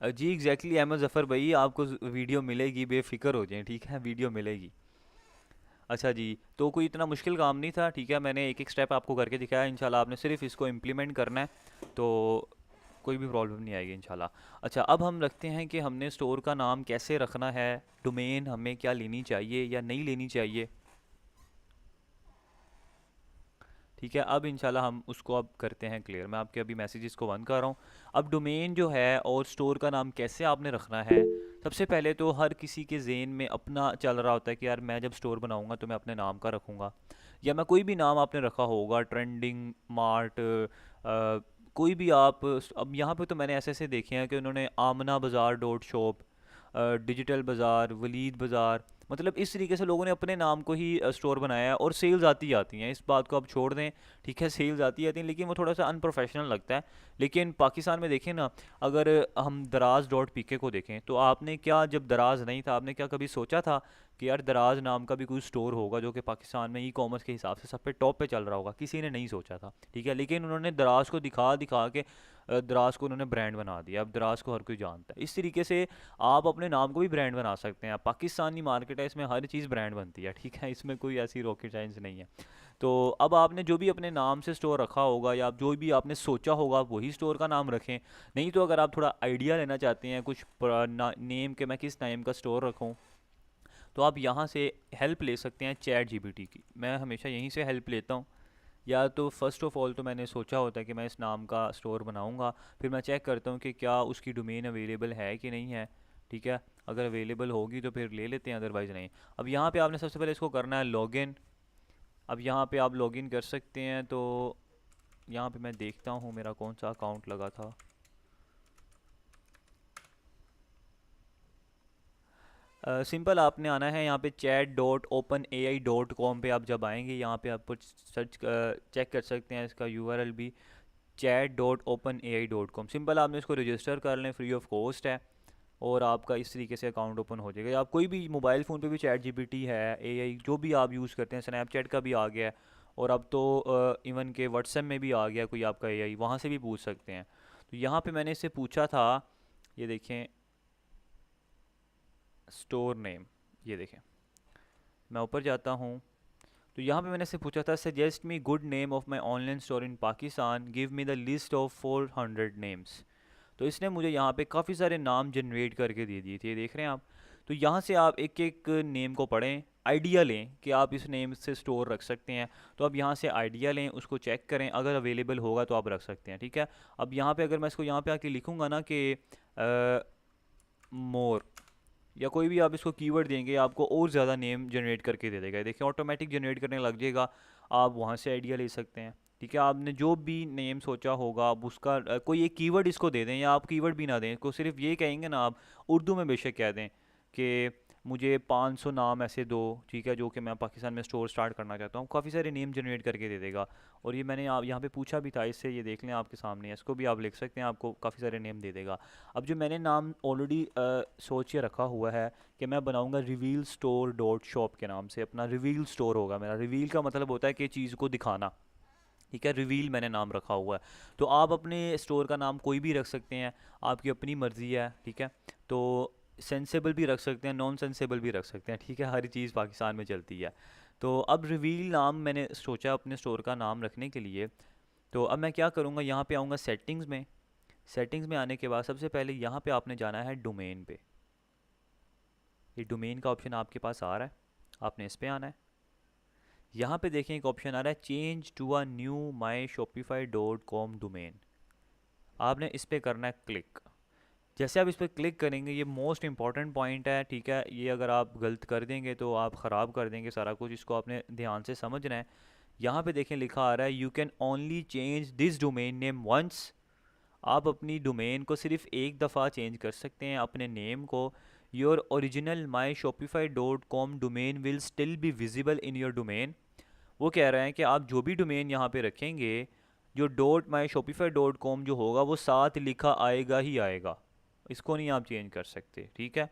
S2: जी एग्जैक्टली अहमद ज़फ़र भाई, आपको वीडियो मिलेगी, बेफिक्र हो जाएं, ठीक है, वीडियो मिलेगी। अच्छा जी, तो कोई इतना मुश्किल काम नहीं था, ठीक है। मैंने एक एक स्टेप आपको करके दिखाया, इंशाल्लाह आपने सिर्फ इसको इम्प्लीमेंट करना है, तो कोई भी प्रॉब्लम नहीं आएगी इंशाल्लाह। अच्छा, अब हम रखते हैं कि हमने स्टोर का नाम कैसे रखना है, डोमेन हमें क्या लेनी चाहिए या नहीं लेनी चाहिए, ठीक है। अब इंशाल्लाह हम उसको अब करते हैं क्लियर। मैं आपके अभी मैसेजेस को बंद कर रहा हूँ। अब डोमेन जो है और स्टोर का नाम कैसे आपने रखना है, सबसे पहले तो हर किसी के ज़हन में अपना चल रहा होता है कि यार मैं जब स्टोर बनाऊंगा तो मैं अपने नाम का रखूँगा, या मैं कोई भी नाम आपने रखा होगा, ट्रेंडिंग मार्ट, कोई भी आप। अब यहाँ पे तो मैंने ऐसे ऐसे देखे हैं कि उन्होंने आमना बाज़ार डॉट शॉप, डिजिटल बाज़ार, वलीद बाज़ार, मतलब इस तरीके से लोगों ने अपने नाम को ही स्टोर बनाया है, और सेल्स आती आती हैं, इस बात को आप छोड़ दें, ठीक है। सेल्स आती आती हैं लेकिन वो थोड़ा सा अनप्रोफेशनल लगता है। लेकिन पाकिस्तान में देखें ना, अगर हम दराज डॉट पीके को देखें तो आपने क्या, जब दराज नहीं था, आपने क्या कभी सोचा था कि यार दराज नाम का भी कोई स्टोर होगा जो कि पाकिस्तान में ई कॉमर्स के हिसाब से सब पे टॉप पे चल रहा होगा? किसी ने नहीं सोचा था, ठीक है। लेकिन उन्होंने दराज को दिखा दिखा के दराज को उन्होंने ब्रांड बना दिया। अब दराज को हर कोई जानता है। इस तरीके से आप अपने नाम को भी ब्रांड बना सकते हैं। पाकिस्तानी मार्केट है, इसमें हर चीज़ ब्रांड बनती है, ठीक है। इसमें कोई ऐसी रॉकेट साइंस नहीं है। तो अब आपने जो भी अपने नाम से स्टोर रखा होगा, या आप जो भी आपने सोचा होगा, आप वही स्टोर का नाम रखें। नहीं तो अगर आप थोड़ा आइडिया लेना चाहते हैं कुछ नेम के, मैं किस नेम का स्टोर रखूं, तो आप यहाँ से हेल्प ले सकते हैं चैट जीपीटी की। मैं हमेशा यहीं से हेल्प लेता हूँ। या तो फ़र्स्ट ऑफ़ ऑल तो मैंने सोचा होता है कि मैं इस नाम का स्टोर बनाऊंगा, फिर मैं चेक करता हूँ कि क्या उसकी डोमेन अवेलेबल है कि नहीं है, ठीक है। अगर अवेलेबल होगी तो फिर ले लेते हैं, अदरवाइज़ नहीं। अब यहाँ पे आपने सबसे पहले इसको करना है लॉगिन। अब यहाँ पे आप लॉगिन कर सकते हैं। तो यहाँ पे मैं देखता हूँ मेरा कौन सा अकाउंट लगा था। सिंपल आपने आना है यहाँ पे chat.openai.com पे। आप जब आएंगे यहाँ पे आप सर्च चेक कर सकते हैं इसका यूआरएल भी, chat.openai.com। सिंपल आपने इसको रजिस्टर कर लें, फ्री ऑफ कॉस्ट है, और आपका इस तरीके से अकाउंट ओपन हो जाएगा। आप कोई भी मोबाइल फ़ोन पे भी चैट जीपीटी है, एआई जो भी आप यूज़ करते हैं, स्नैपचैट का भी आ गया है, और अब तो इवन के व्हाट्सएप में भी आ गया कोई आपका एआई, वहाँ से भी पूछ सकते हैं। तो यहाँ पे मैंने इससे पूछा था, ये देखें स्टोर नेम, ये देखें, मैं ऊपर जाता हूँ तो यहाँ पे मैंने से पूछा था suggest me good name of my online store in Pakistan, give me the list of 400 names. तो इसने मुझे यहाँ पे काफ़ी सारे नाम जनरेट करके दे दिए थे, देख रहे हैं आप। तो यहाँ से आप एक एक नेम को पढ़ें, आइडिया लें कि आप इस नेम से स्टोर रख सकते हैं। तो अब यहाँ से आइडिया लें, उसको चेक करें, अगर अवेलेबल होगा तो आप रख सकते हैं, ठीक है। अब यहाँ पे अगर मैं इसको यहाँ पे आके लिखूँगा ना कि मोर, या कोई भी आप इसको कीवर्ड देंगे आपको और ज़्यादा नेम जनरेट करके दे देगा। देखिए ऑटोमेटिक जनरेट करने लग जाएगा, आप वहाँ से आइडिया ले सकते हैं, ठीक है। आपने जो भी नेम सोचा होगा आप उसका कोई एक कीवर्ड इसको दे दें, या आप कीवर्ड भी ना दें, इसको सिर्फ ये कहेंगे ना, आप उर्दू में बेशक कह दें कि मुझे 500 नाम ऐसे दो, ठीक है, जो कि मैं पाकिस्तान में स्टोर स्टार्ट करना चाहता हूँ। काफ़ी सारे नेम जनरेट करके दे देगा। और ये मैंने आप यहाँ पे पूछा भी था इससे, ये देख लें आपके सामने है, इसको भी आप लिख सकते हैं, आपको काफ़ी सारे नेम दे देगा। अब जो मैंने नाम ऑलरेडी सोच के रखा हुआ है कि मैं बनाऊंगा रिवील स्टोर डॉट शॉप के नाम से, अपना रिवील स्टोर होगा मेरा। रिवील का मतलब होता है कि चीज़ को दिखाना, ठीक है। रिवील मैंने नाम रखा हुआ है। तो आप अपने स्टोर का नाम कोई भी रख सकते हैं, आपकी अपनी मर्ज़ी है, ठीक है। तो सेंसेबल भी रख सकते हैं, नॉन सेंसेबल भी रख सकते हैं, ठीक है, हर चीज़ पाकिस्तान में चलती है। तो अब रिवील नाम मैंने सोचा अपने स्टोर का नाम रखने के लिए। तो अब मैं क्या करूँगा, यहाँ पे आऊँगा सेटिंग्स में। सेटिंग्स में आने के बाद सबसे पहले यहाँ पे आपने जाना है डोमेन पे। ये डोमेन का ऑप्शन आपके पास आ रहा है, आपने इस पे आना है। यहाँ पे देखें एक ऑप्शन आ रहा है change to a new my Shopify dot com domain, आपने इस पे करना है क्लिक। जैसे आप इस पर क्लिक करेंगे, ये मोस्ट इंपॉर्टेंट पॉइंट है, ठीक है। ये अगर आप गलत कर देंगे तो आप ख़राब कर देंगे सारा कुछ, इसको आपने ध्यान से समझना है। यहाँ पे देखें लिखा आ रहा है you can only change this domain name once, आप अपनी डोमेन को सिर्फ एक दफ़ा चेंज कर सकते हैं, अपने नेम को। Your original my Shopify dot com domain will still be visible in your domain. वो कह रहे हैं कि आप जो भी डोमेन यहाँ पे रखेंगे, जो dot my Shopify dot com जो होगा वो साथ लिखा आएगा ही आएगा, इसको नहीं आप चेंज कर सकते, ठीक है।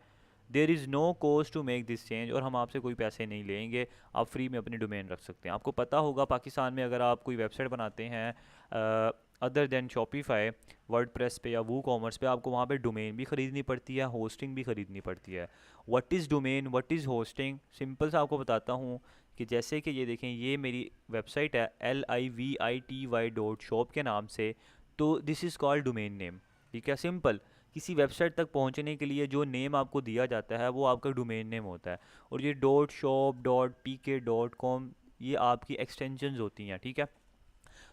S2: There is no cost to make this change, और हम आपसे कोई पैसे नहीं लेंगे, आप फ्री में अपनी डोमेन रख सकते हैं। आपको पता होगा पाकिस्तान में अगर आप कोई वेबसाइट बनाते हैं अदर देन शॉपिफाई, वर्डप्रेस पे या वू कॉमर्स पे, आपको वहाँ पे डोमेन भी ख़रीदनी पड़ती है, होस्टिंग भी ख़रीदनी पड़ती है। What is domain, what is hosting, simple सा आपको बताता हूँ कि जैसे कि ये देखें, ये मेरी वेबसाइट है livity.shop के नाम से, तो this is called domain name, ठीक है। सिंपल, किसी वेबसाइट तक पहुंचने के लिए जो नेम आपको दिया जाता है वो आपका डोमेन नेम होता है। और ये dot shop dot pk dot com ये आपकी एक्सटेंशंस होती हैं, ठीक है।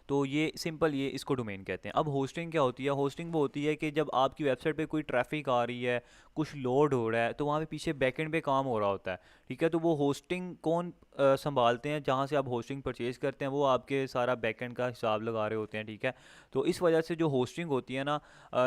S2: तो ये सिंपल, ये इसको डोमेन कहते हैं। अब होस्टिंग क्या होती है, होस्टिंग वो होती है कि जब आपकी वेबसाइट पे कोई ट्रैफिक आ रही है, कुछ लोड हो रहा है, तो वहाँ पे पीछे बैकएंड पे काम हो रहा होता है, ठीक है। तो वो होस्टिंग कौन संभालते हैं, जहाँ से आप होस्टिंग परचेज़ करते हैं, वो आपके सारा बैकएंड का हिसाब लगा रहे होते हैं, ठीक है। तो इस वजह से जो होस्टिंग होती है ना,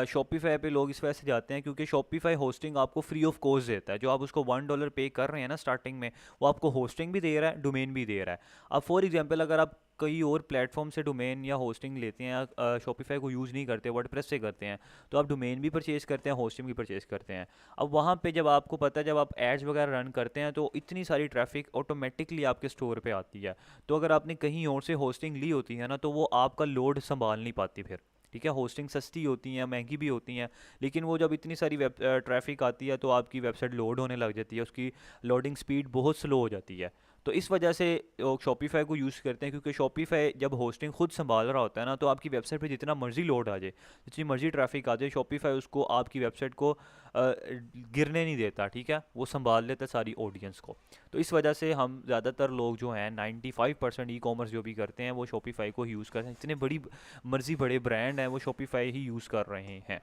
S2: शॉपिफाई पे लोग इस वजह से जाते हैं क्योंकि शॉपिफाई होस्टिंग आपको फ्री ऑफ कॉस्ट देता है। जो आप उसको $1 पे कर रहे हैं ना स्टार्टिंग में, वो आपको होस्टिंग भी दे रहा है, डोमेन भी दे रहा है। अब फॉर एग्जांपल अगर आप कई और प्लेटफॉर्म से डोमेन या होस्टिंग लेते हैं, शॉपिफाई को यूज़ नहीं करते, वर्डप्रेस से करते हैं, तो आप डोमेन भी परचेज़ करते हैं, होस्टिंग भी परचेज़ करते हैं। अब वहाँ पे जब आपको पता है, जब आप एड्स वगैरह रन करते हैं तो इतनी सारी ट्रैफिक ऑटोमेटिकली आपके स्टोर पे आती है। तो अगर आपने कहीं और से होस्टिंग ली होती है ना, तो वो आपका लोड संभाल नहीं पाती फिर, ठीक है। होस्टिंग सस्ती होती हैं, महंगी भी होती हैं, लेकिन वो जब इतनी सारी ट्रैफिक आती है तो आपकी वेबसाइट लोड होने लग जाती है, उसकी लोडिंग स्पीड बहुत स्लो हो जाती है। तो इस वजह से लोग शॉपिफाई को यूज़ करते हैं, क्योंकि शॉपिफाई जब होस्टिंग खुद संभाल रहा होता है ना, तो आपकी वेबसाइट पे जितना मर्जी लोड आ जाए, जितनी मर्जी ट्रैफिक आ जाए, शॉपिफाई उसको आपकी वेबसाइट को गिरने नहीं देता, ठीक है। वो संभाल लेता है सारी ऑडियंस को। तो इस वजह से हम ज़्यादातर लोग जो हैं 95% ई कॉमर्स जो भी करते हैं वो शॉपिफाई को यूज़ करते हैं। जितने बड़ी मर्जी बड़े ब्रांड हैं वो शॉपिफाई ही यूज़ कर रहे हैं।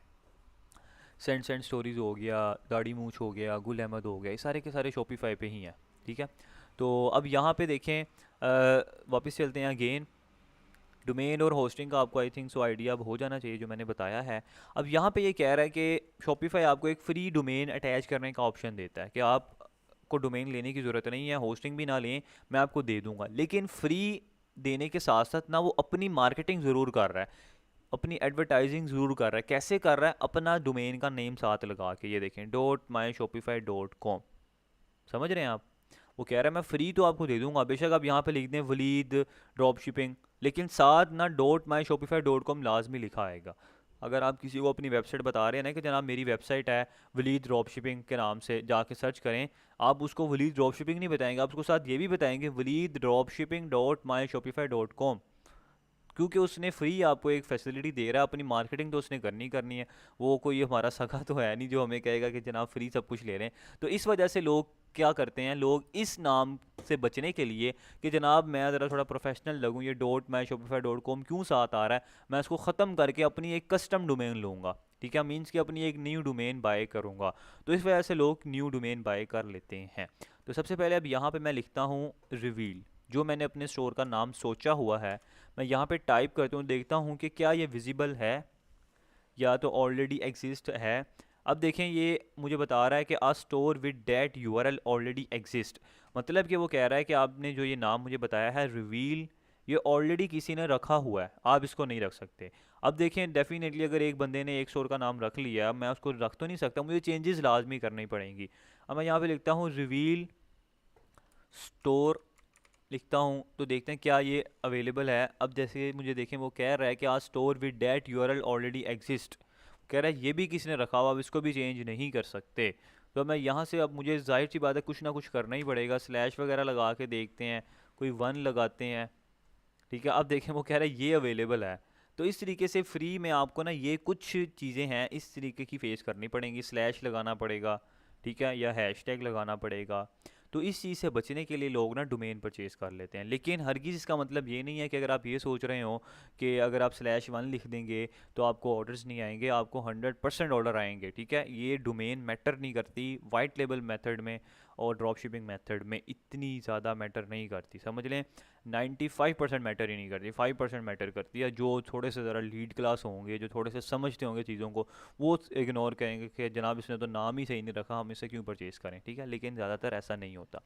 S2: सेंट सेंट स्टोरीज़ हो गया, दाढ़ी मूछ हो गया, गुल अहमद हो गया, ये सारे के सारे शॉपिफाई पे ही हैं, ठीक है। तो अब यहाँ पे देखें, वापस चलते हैं अगेन। डोमेन और होस्टिंग का आपको आई थिंक सो आइडिया अब हो जाना चाहिए जो मैंने बताया है। अब यहाँ पे ये कह रहा है कि शॉपिफाई आपको एक फ्री डोमेन अटैच करने का ऑप्शन देता है कि आपको डोमेन लेने की ज़रूरत नहीं है, होस्टिंग भी ना लें, मैं आपको दे दूँगा। लेकिन फ्री देने के साथ साथ ना वो अपनी मार्केटिंग ज़रूर कर रहा है, अपनी एडवर्टाइजिंग ज़रूर कर रहा है। कैसे कर रहा है, अपना डोमेन का नेम साथ लगा के, ये देखें .myshopify.com, समझ रहे हैं आप। वो कह रहा है मैं फ्री तो आपको दे दूंगा, बेशक आप यहाँ पे लिख दें वलीद ड्रॉप शिपिंग, लेकिन साथ ना .myshopify.com लाजमी लिखा आएगा। अगर आप किसी को अपनी वेबसाइट बता रहे हैं ना कि जनाब मेरी वेबसाइट है वलीद ड्रॉप शिपिंग के नाम से, जाके सर्च करें, आप उसको वलीद ड्रॉप शिपिंग नहीं बताएंगे, आप उसको साथ ये भी बताएंगे Walid drop shipping dot my Shopify dot com, क्योंकि उसने फ्री आपको एक फैसिलिटी दे रहा है, अपनी मार्केटिंग तो उसने करनी करनी है। वो कोई हमारा सगा तो है नहीं जो हमें कहेगा कि जनाब फ्री सब कुछ ले रहे हैं। तो इस वजह से लोग क्या करते हैं, लोग इस नाम से बचने के लिए कि जनाब मैं ज़रा थोड़ा प्रोफेशनल लगूँ, ये dot my Shopify dot com क्यों साथ आ रहा है, मैं इसको ख़त्म करके अपनी एक कस्टम डोमेन लूँगा, ठीक है, मीन्स कि अपनी एक न्यू डोमेन बाय करूँगा। तो इस वजह से लोग न्यू डोमेन बाय कर लेते हैं। तो सबसे पहले अब यहाँ पे मैं लिखता हूँ रिवील, जो मैंने अपने स्टोर का नाम सोचा हुआ है, मैं यहाँ पे टाइप करता हूँ, देखता हूँ कि क्या ये विजिबल है या तो ऑलरेडी एग्जिस्ट है। अब देखें ये मुझे बता रहा है कि a store with that URL already exist, मतलब कि वो कह रहा है कि आपने जो ये नाम मुझे बताया है रिवील, ये ऑलरेडी किसी ने रखा हुआ है, आप इसको नहीं रख सकते। अब देखें डेफिनेटली अगर एक बंदे ने एक स्टोर का नाम रख लिया, मैं उसको रख तो नहीं सकता, मुझे चेंजेस लाजमी करनी पड़ेंगी। अब मैं यहाँ पे लिखता हूँ रिवील स्टोर, लिखता हूँ तो देखते हैं क्या ये अवेलेबल है। अब जैसे मुझे देखें वो कह रहा है कि आज store with that URL already exist, कह रहा है ये भी किसी ने रखा हुआ, अब इसको भी चेंज नहीं कर सकते। तो मैं यहाँ से अब मुझे जाहिर सी बात है कुछ ना कुछ करना ही पड़ेगा, स्लैश वगैरह लगा के देखते हैं, कोई वन लगाते हैं, ठीक है। अब देखें वो कह रहा है ये अवेलेबल है। तो इस तरीके से फ्री में आपको ना ये कुछ चीज़ें हैं इस तरीके की फेस करनी पड़ेंगी, स्लैश लगाना पड़ेगा, ठीक है, या हैशटैग लगाना पड़ेगा। तो इस चीज़ से बचने के लिए लोग ना डोमेन परचेज कर लेते हैं, लेकिन हरगिज़ इसका मतलब ये नहीं है कि अगर आप ये सोच रहे हो कि अगर आप /1 लिख देंगे तो आपको ऑर्डर्स नहीं आएंगे, आपको 100% ऑर्डर आएंगे, ठीक है। ये डोमेन मैटर नहीं करती वाइट लेबल मेथड में और ड्रॉप शिपिंग मेथड में, इतनी ज़्यादा मैटर नहीं करती, समझ लें 95% मैटर ही नहीं करती, 5% मैटर करती है। जो थोड़े से ज़रा लीड क्लास होंगे, जो थोड़े से समझते होंगे चीज़ों को, वो इग्नोर करेंगे कि जनाब इसने तो नाम ही सही नहीं रखा, हम इसे क्यों परचेज़ करें, ठीक है, लेकिन ज़्यादातर ऐसा नहीं होता।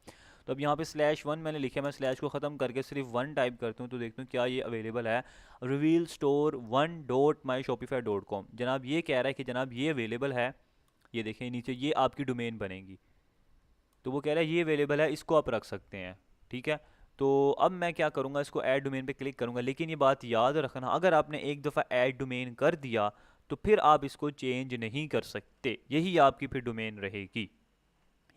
S2: तो अब यहाँ पे /1 मैंने लिखा, मैं स्लैश को ख़त्म करके सिर्फ वन टाइप करता हूँ तो देखता हूँ क्या ये अवेलेबल है, reveal store one dot my Shopify dot com, जनाब ये कह रहा है कि जनाब ये अवेलेबल है। ये देखें नीचे ये आपकी डोमेन बनेगी, तो वो कह रहा है ये अवेलेबल है, इसको आप रख सकते हैं, ठीक है। तो अब मैं क्या करूँगा, इसको ऐड डोमेन पे क्लिक करूँगा, लेकिन ये बात याद रखना, अगर आपने एक दफ़ा ऐड डोमेन कर दिया तो फिर आप इसको चेंज नहीं कर सकते, यही आपकी फिर डोमेन रहेगी,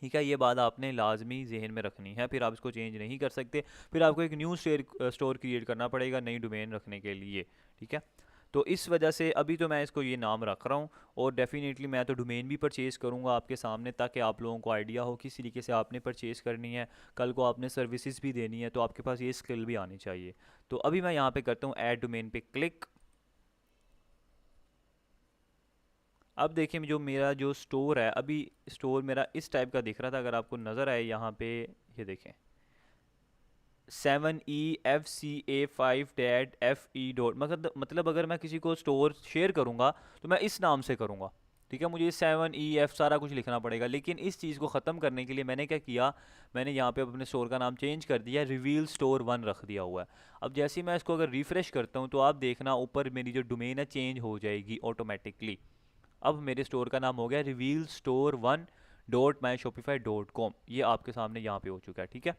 S2: ठीक है। ये बात आपने लाजमी जहन में रखनी है, फिर आप इसको चेंज नहीं कर सकते, फिर आपको एक न्यू स्टोर क्रिएट करना पड़ेगा नई डोमेन रखने के लिए, ठीक है। तो इस वजह से अभी तो मैं इसको ये नाम रख रहा हूँ, और डेफिनेटली मैं तो डोमेन भी परचेज़ करूँगा आपके सामने, ताकि आप लोगों को आइडिया हो किस तरीके से आपने परचेज़ करनी है, कल को आपने सर्विसेज भी देनी है तो आपके पास ये स्किल भी आनी चाहिए। तो अभी मैं यहाँ पे करता हूँ ऐड डोमेन पे क्लिक। अब देखिए जो मेरा जो स्टोर है, अभी स्टोर मेरा इस टाइप का दिख रहा था, अगर आपको नज़र आए यहाँ पे, ये देखें 7EFCA5-FE मतलब अगर मैं किसी को स्टोर शेयर करूँगा तो मैं इस नाम से करूँगा, ठीक है, मुझे 7EF सारा कुछ लिखना पड़ेगा। लेकिन इस चीज़ को ख़त्म करने के लिए मैंने क्या किया, मैंने यहाँ पे अपने स्टोर का नाम चेंज कर दिया, रिवील स्टोर 1 रख दिया हुआ है। अब जैसे ही मैं इसको अगर रिफ़्रेश करता हूँ तो आप देखना ऊपर मेरी जो डोमेन है चेंज हो जाएगी ऑटोमेटिकली। अब मेरे स्टोर का नाम हो गया reveal store 1 dot my Shopify dot com, ये आपके सामने यहाँ पे हो चुका है, ठीक है।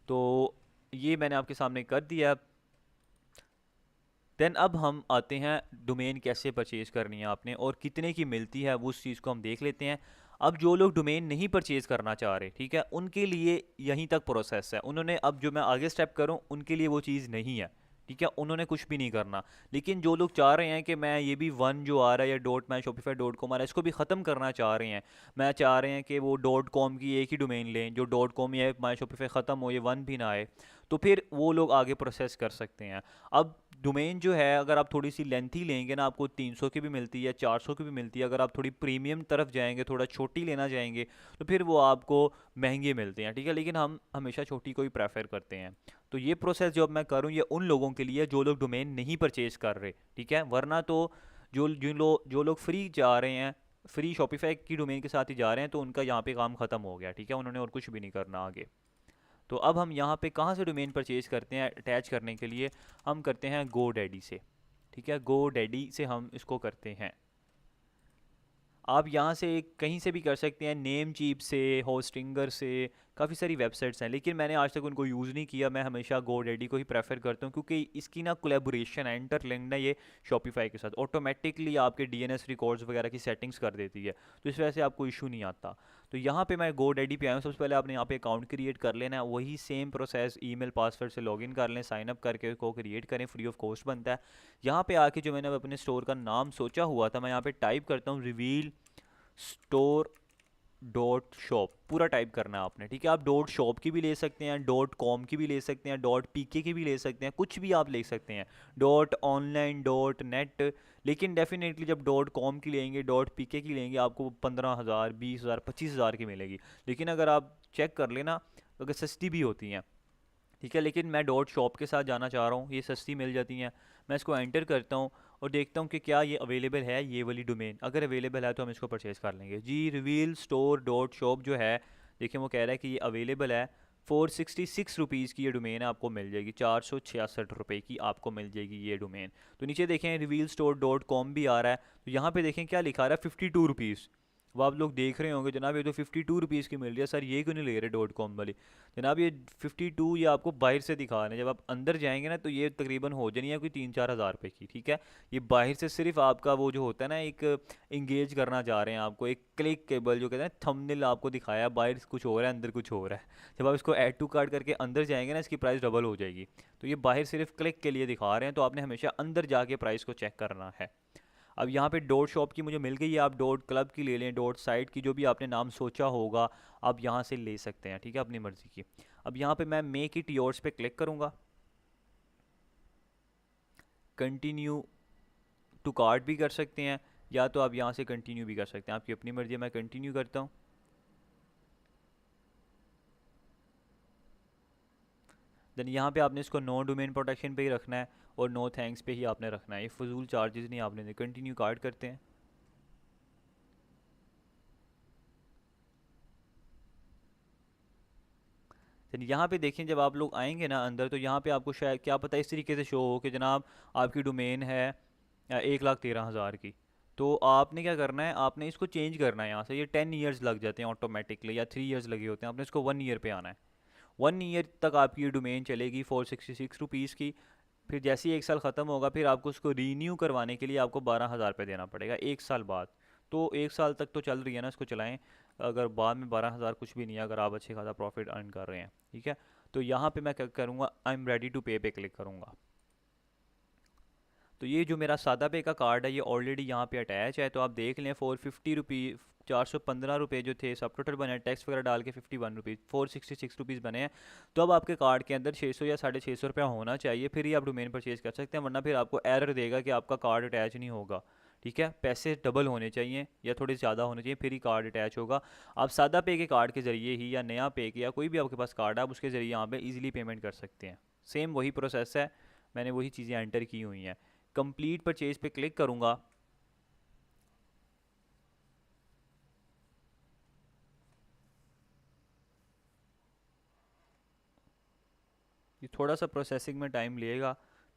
S2: तो ये मैंने आपके सामने कर दिया। देन अब हम आते हैं डोमेन कैसे परचेज़ करनी है आपने और कितने की मिलती है, वो उस चीज़ को हम देख लेते हैं। अब जो लोग डोमेन नहीं परचेज़ करना चाह रहे, ठीक है, उनके लिए यहीं तक प्रोसेस है, उन्होंने अब जो मैं आगे स्टेप करूं उनके लिए वो चीज़ नहीं है, ठीक है, उन्होंने कुछ भी नहीं करना। लेकिन जो लोग चाह रहे हैं कि मैं ये भी वन जो आ रहा है या dot my Shopify dot com आ रहा है इसको भी ख़त्म करना चाह रहे हैं, मैं चाह रहे हैं कि वो डॉट कॉम की एक ही डोमेन लें, जो डॉट कॉम या माई शॉपिफाई ख़त्म हो, ये वन भी ना आए, तो फिर वो लोग आगे प्रोसेस कर सकते हैं। अब डोमेन जो है अगर आप थोड़ी सी लेंथी लेंगे ना, आपको 300 की भी मिलती है, 400 की भी मिलती है, अगर आप थोड़ी प्रीमियम तरफ जाएंगे, थोड़ा छोटी लेना जाएंगे तो फिर वो आपको महंगे मिलते हैं, ठीक है, लेकिन हम हमेशा छोटी को ही प्रेफर करते हैं। तो ये प्रोसेस जो अब मैं करूँ ये उन लोगों के लिए जो लोग डोमेन नहीं परचेज कर रहे, ठीक है, वरना तो जो लोग फ्री जा रहे हैं, फ्री शॉपिफाई की डोमेन के साथ ही जा रहे हैं, तो उनका यहाँ पे काम ख़त्म हो गया, ठीक है, उन्होंने और कुछ भी नहीं करना आगे। तो अब हम यहाँ पे कहाँ से डोमेन परचेज करते हैं अटैच करने के लिए, हम करते हैं गो डैडी से, ठीक है, गो डैडी से हम इसको करते हैं। आप यहाँ से कहीं से भी कर सकते हैं, नेम चीप से, होस्टिंगर से, काफ़ी सारी वेबसाइट्स हैं, लेकिन मैंने आज तक उनको यूज़ नहीं किया। मैं हमेशा GoDaddy को ही प्रेफर करता हूँ, क्योंकि इसकी ना कोलेबोरेशन है, इंटरलिंक्ड है ये शॉपिफाई के साथ, ऑटोमेटिकली आपके DNS रिकॉर्ड्स वगैरह की सेटिंग्स कर देती है, तो इस वजह से आपको इशू नहीं आता। तो यहाँ पे मैं GoDaddy पे आया हूँ। सबसे पहले आपने यहाँ पे अकाउंट क्रिएट कर लेना है, वही सेम प्रोसेस, ईमेल पासवर्ड से लॉगिन कर लें, साइन अप करके को क्रिएट करें, फ्री ऑफ कॉस्ट बनता है। यहाँ पे आके जो मैंने अपने स्टोर का नाम सोचा हुआ था, मैं यहाँ पे टाइप करता हूँ रिवील स्टोर डॉट शॉप, पूरा टाइप करना है आपने, ठीक है। आप डॉट शॉप की भी ले सकते हैं, डॉट कॉम की भी ले सकते हैं, डॉट पीके की भी ले सकते हैं, कुछ भी आप ले सकते हैं, डॉट ऑनलाइन, डॉट नेट। लेकिन डेफिनेटली जब डॉट कॉम की लेंगे, डॉट पीके की लेंगे, आपको 15,000, 20,000, 25,000 की मिलेगी। लेकिन अगर आप चेक कर लेना, अगर सस्ती भी होती हैं, ठीक है। लेकिन मैं डॉट शॉप के साथ जाना चाह रहा हूँ, ये सस्ती मिल जाती हैं। मैं इसको एंटर करता हूँ और देखता हूँ कि क्या ये अवेलेबल है, ये वाली डोमेन। अगर अवेलेबल है तो हम इसको परचेज़ कर लेंगे जी। रिवील स्टोर डॉट शॉप जो है, देखिए वो कह रहा है कि ये अवेलेबल है। 466 रुपीज़ की ये डोमेन आपको मिल जाएगी, 466 रुपये की आपको मिल जाएगी ये डोमेन। तो नीचे देखें रिवील स्टोर डॉट कॉम भी आ रहा है, तो यहाँ पे देखें क्या लिखा रहा है, 52 रुपीज़। वो आप लोग देख रहे होंगे, जनाब ये तो 52 रुपीज़ की मिल रही है सर, ये क्यों नहीं ले रहे डॉट कॉम वाली। जनाब ये 52 ये आपको बाहर से दिखा रहे हैं, जब आप अंदर जाएंगे ना तो ये तकरीबन हो जानी है कोई 3-4 हज़ार रुपये की, ठीक है। ये बाहर से सिर्फ आपका वो जो होता है ना, एक इंगेज करना चाह रहे हैं आपको, एक क्लिक केबल जो कहते हैं थंबनेल आपको दिखाया, बाहर कुछ हो रहा है अंदर कुछ हो रहा है। जब आप इसको ऐड टू कार्ट करके अंदर जाएंगे ना, इसकी प्राइस डबल हो जाएगी। तो ये बाहर सिर्फ क्लिक के लिए दिखा रहे हैं, तो आपने हमेशा अंदर जाके प्राइस को चेक करना है। अब यहाँ पे डॉट शॉप की मुझे मिल गई है, आप डॉट क्लब की ले लें, डॉट साइट की, जो भी आपने नाम सोचा होगा आप यहाँ से ले सकते हैं, ठीक है, अपनी मर्ज़ी की। अब यहाँ पे मैं मेक इट योर्स पे क्लिक करूँगा, कंटिन्यू टू कार्ट भी कर सकते हैं, या तो आप यहाँ से कंटिन्यू भी कर सकते हैं, आपकी अपनी मर्ज़ी है। मैं कंटिन्यू करता हूँ। देन यहाँ पे आपने इसको नो डोमेन प्रोटेक्शन पे ही रखना है, और नो थैंक्स पे ही आपने रखना है, ये फजूल चार्जेस नहीं आपने। कंटिन्यू कार्ट करते हैं। तो यहाँ पे देखें, जब आप लोग आएंगे ना अंदर, तो यहाँ पे आपको शायद क्या पता इस तरीके से शो हो कि जनाब आपकी डोमेन है 1,13,000 की। तो आपने क्या करना है, आपने इसको चेंज करना है यहाँ से। ये 10 ईयर्स लग जाते हैं ऑटोमेटिकली, या 3 ईयर्स लगे होते हैं, आपने इसको 1 ईयर पे आना है। 1 ईयर तक आपकी ये डोमेन चलेगी 466 रुपीज़ की। फिर जैसे ही 1 साल ख़त्म होगा, फिर आपको उसको रीन्यू करवाने के लिए आपको 12,000 रुपये देना पड़ेगा 1 साल बाद। तो 1 साल तक तो चल रही है ना, इसको चलाएं। अगर बाद में 12,000 कुछ भी नहीं है, अगर आप अच्छे खासा प्रॉफिट अर्न कर रहे हैं, ठीक है। तो यहाँ पे मैं क्या करूँगा, आई एम रेडी टू पे पे क्लिक करूँगा। तो ये जो मेरा सादा पे का कार्ड है, ये ऑलरेडी यहाँ पे अटैच है, तो आप देख लें 450 रुपीज़, 415 रुपये जो थे सब टोटल बने, टैक्स वगैरह डाल के 51 रुपीज़, 466 रुपीज़ बने हैं। तो अब आपके कार्ड के अंदर 600 या 650 रुपया होना चाहिए, फिर ही आप डोमेन परचेज़ कर सकते हैं, वरना फिर आपको एरर देगा कि आपका कार्ड अटैच नहीं होगा, ठीक है। पैसे डबल होने चाहिए या थोड़े ज़्यादा होने चाहिए, फिर ही कार्ड अटैच होगा। आप सादा पे के कार्ड के ज़रिए ही, या नया पे के, या कोई भी आपके पास कार्ड है, आप उसके ज़रिए यहाँ पे इजीली पेमेंट कर सकते हैं। सेम वही प्रोसेस है, मैंने वही चीज़ें एंटर की हुई हैं। कंप्लीट परचेज पे क्लिक करूँगा। ये थोड़ा सा प्रोसेसिंग में टाइम लेगा,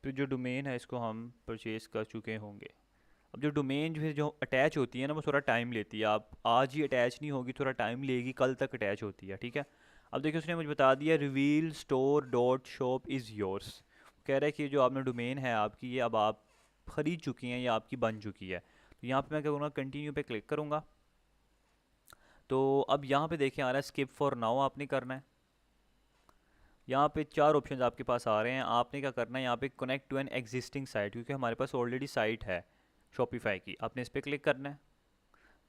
S2: फिर जो डोमेन है इसको हम परचेज कर चुके होंगे। अब जो डोमेन जो अटैच होती है ना, वो थोड़ा टाइम लेती है, आप आज ही अटैच नहीं होगी, थोड़ा टाइम लेगी, कल तक अटैच होती है, ठीक है। अब देखिए उसने मुझे बता दिया reveal store dot shop is yours. कह रहा है कि जो आपने डोमेन है आपकी, ये अब आप ख़रीद चुकी हैं या आपकी बन चुकी है। तो यहाँ पे मैं क्या करूँगा, कंटिन्यू पे क्लिक करूँगा। तो अब यहाँ पे देखें आ रहा है स्किप फॉर नाउ आपने करना है। यहाँ पे 4 ऑप्शन आपके पास आ रहे हैं, आपने क्या करना है, यहाँ पे connect to an existing site, क्योंकि हमारे पास ऑलरेडी साइट है शॉपिफाई की, आपने इस पर क्लिक करना है।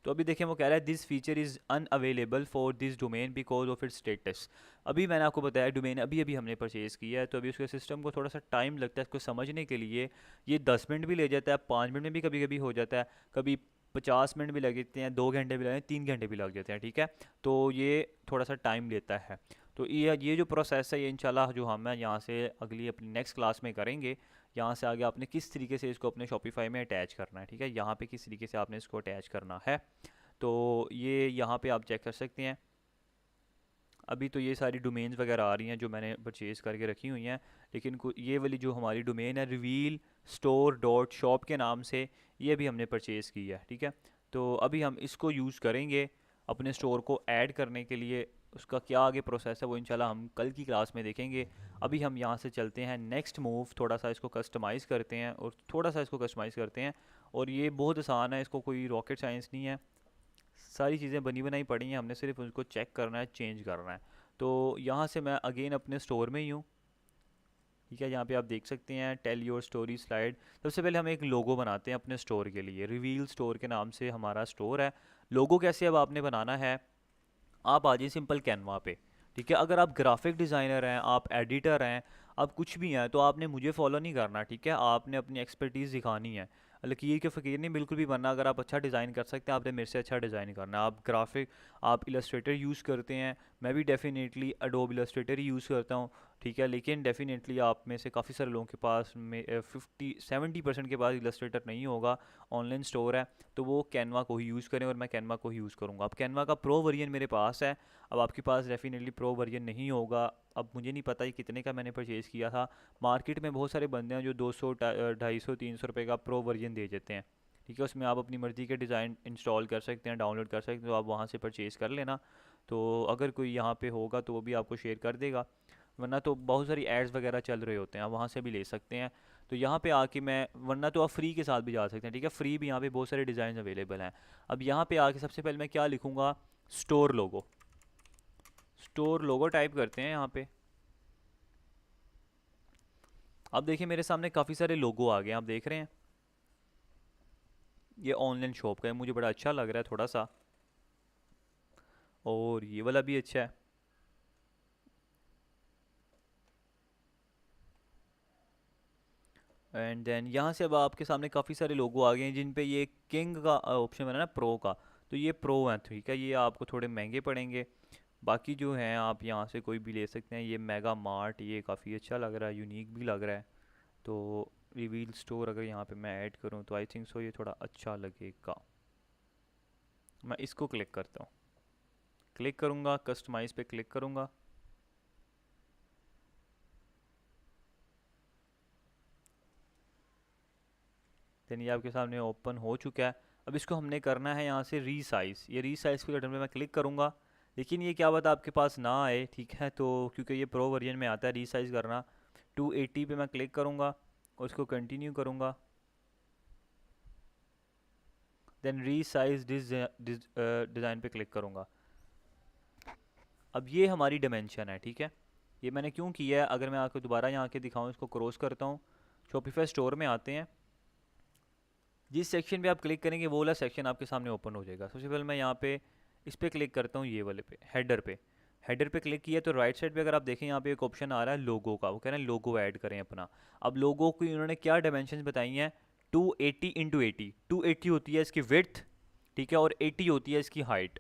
S2: तो अभी देखें वो कह रहा है this feature is unavailable for this domain because of its status. अभी मैंने आपको बताया डोमेन अभी अभी हमने परचेज़ किया है, तो अभी उसके सिस्टम को थोड़ा सा टाइम लगता है इसको समझने के लिए। ये 10 मिनट भी ले जाता है, 5 मिनट में भी कभी कभी हो जाता है, कभी 50 मिनट भी लग जाते हैं, 2 घंटे भी लगे, 3 घंटे भी लग जाते हैं, ठीक है। तो ये थोड़ा सा टाइम लेता है। तो ये जो प्रोसेस है, ये इंशाल्लाह जो हम यहाँ से अगली अपनी नेक्स्ट क्लास में करेंगे। यहाँ से आगे आपने किस तरीके से इसको अपने शॉपिफाई में अटैच करना है, ठीक है, यहाँ पे किस तरीके से आपने इसको अटैच करना है। तो ये यहाँ पे आप चेक कर सकते हैं। अभी तो ये सारी डोमेन्स वगैरह आ रही हैं जो मैंने परचेज़ करके रखी हुई हैं, लेकिन ये वाली जो हमारी डोमेन है रिवील स्टोर डॉट शॉप के नाम से, ये भी हमने परचेज़ की है, ठीक है। तो अभी हम इसको यूज़ करेंगे अपने स्टोर को ऐड करने के लिए, उसका क्या आगे प्रोसेस है वो इंशाल्लाह हम कल की क्लास में देखेंगे। अभी हम यहाँ से चलते हैं नेक्स्ट मूव, थोड़ा सा इसको कस्टमाइज़ करते हैं और थोड़ा सा इसको कस्टमाइज़ करते हैं। और ये बहुत आसान है, इसको कोई रॉकेट साइंस नहीं है, सारी चीज़ें बनी बनाई पड़ी हैं, हमने सिर्फ उसको चेक करना है, चेंज करना है। तो यहाँ से मैं अगेन अपने स्टोर में ही हूँ, ठीक है। यहाँ पे आप देख सकते हैं टेल योर स्टोरी स्लाइड। सबसे पहले हम एक लोगो बनाते हैं अपने स्टोर के लिए, रिवील स्टोर के नाम से हमारा स्टोर है। लोगो कैसे अब आपने बनाना है, आप आ जाइए सिंपल कैनवा पे, ठीक है। अगर आप ग्राफिक डिज़ाइनर हैं, आप एडिटर हैं, आप कुछ भी हैं, तो आपने मुझे फॉलो नहीं करना, ठीक है। आपने अपनी एक्सपर्टीज़ दिखानी है, लकीर के फ़कीर नहीं बिल्कुल भी बनना। अगर आप अच्छा डिज़ाइन कर सकते हैं, आपने मेरे से अच्छा डिज़ाइन करना है। आप ग्राफिक, आप इलस्ट्रेटर यूज़ करते हैं, मैं भी डेफिनेटली अडोब इलस्ट्रेटर ही यूज़ करता हूँ, ठीक है। लेकिन डेफिनेटली आप में से काफ़ी सारे लोगों के पास में 50-70% के पास इलस्ट्रेटर नहीं होगा, ऑनलाइन स्टोर है, तो वो कैनवा को ही यूज़ करें और मैं कैनवा को ही यूज़ करूँगा। अब कैनवा का प्रो वर्जन मेरे पास है, अब आपके पास डेफिनेटली प्रो वर्जन नहीं होगा। अब मुझे नहीं पता ये कितने का मैंने परचेज़ किया था, मार्केट में बहुत सारे बंदे हैं जो 200 250 300 रुपये का प्रो वर्जन दे देते हैं, ठीक है। उसमें आप अपनी मर्ज़ी के डिज़ाइन इंस्टॉल कर सकते हैं, डाउनलोड कर सकते हैं, तो आप वहाँ से परचेज़ कर लेना। तो अगर कोई यहाँ पे होगा तो वो भी आपको शेयर कर देगा, वरना तो बहुत सारी एड्स वगैरह चल रहे होते हैं, आप वहाँ से भी ले सकते हैं। तो यहाँ पे आके मैं, वरना तो आप फ्री के साथ भी जा सकते हैं, ठीक है। फ्री भी यहाँ पे बहुत सारे डिज़ाइन अवेलेबल हैं। अब यहाँ पे आके सबसे पहले मैं क्या लिखूँगा, स्टोर लोगो। स्टोर लोगो टाइप करते हैं यहाँ पे। अब देखिए मेरे सामने काफ़ी सारे लोगो आ गए हैं, आप देख रहे हैं। ये ऑनलाइन शॉप का है, मुझे बड़ा अच्छा लग रहा है थोड़ा सा, और ये वाला भी अच्छा है। एंड देन यहाँ से अब आपके सामने काफ़ी सारे लोगो आ गए हैं जिन पे ये किंग का ऑप्शन बना ना, प्रो का, तो ये प्रो है, ठीक है। ये आपको थोड़े महंगे पड़ेंगे, बाकी जो हैं आप यहाँ से कोई भी ले सकते हैं। ये मेगा मार्ट, ये काफ़ी अच्छा लग रहा है, यूनिक भी लग रहा है। तो रिवील स्टोर अगर यहाँ पे मैं ऐड करूँ तो आई थिंक सो ये थोड़ा अच्छा लगेगा। मैं इसको क्लिक करता हूँ, क्लिक करूँगा, कस्टमाइज़ पे क्लिक करूँगा। देन ये आपके सामने ओपन हो चुका है। अब इसको हमने करना है यहाँ से रीसाइज़, ये रीसाइज़ के बटन पे मैं क्लिक करूँगा, लेकिन ये क्या बात आपके पास ना आए, ठीक है। तो क्योंकि ये प्रो वर्जन में आता है रीसाइज़ करना, 280 पे मैं क्लिक करूँगा और इसको कंटिन्यू करूँगा। देन रीसाइज डिज़ाइन पे क्लिक करूँगा। अब ये हमारी डायमेंशन है, ठीक है। ये मैंने क्यों किया है, अगर मैं आपको दोबारा यहाँ के दिखाऊँ, इसको क्रॉस करता हूँ, शॉपिफाई स्टोर में आते हैं, जिस सेक्शन पे आप क्लिक करेंगे वो वाला सेक्शन आपके सामने ओपन हो जाएगा। सबसे पहले मैं यहाँ पे इस पर क्लिक करता हूँ, ये वाले पे, हेडर पे। हेडर पे क्लिक किया तो राइट साइड पे अगर आप देखें यहाँ पे एक ऑप्शन आ रहा है लोगो का, वो कह रहे हैं लोगो ऐड करें अपना। अब लोगो की उन्होंने क्या डायमेंशन बताई हैं, 280x80, 280 होती है इसकी विड्थ, ठीक है, और 80 होती है इसकी हाइट।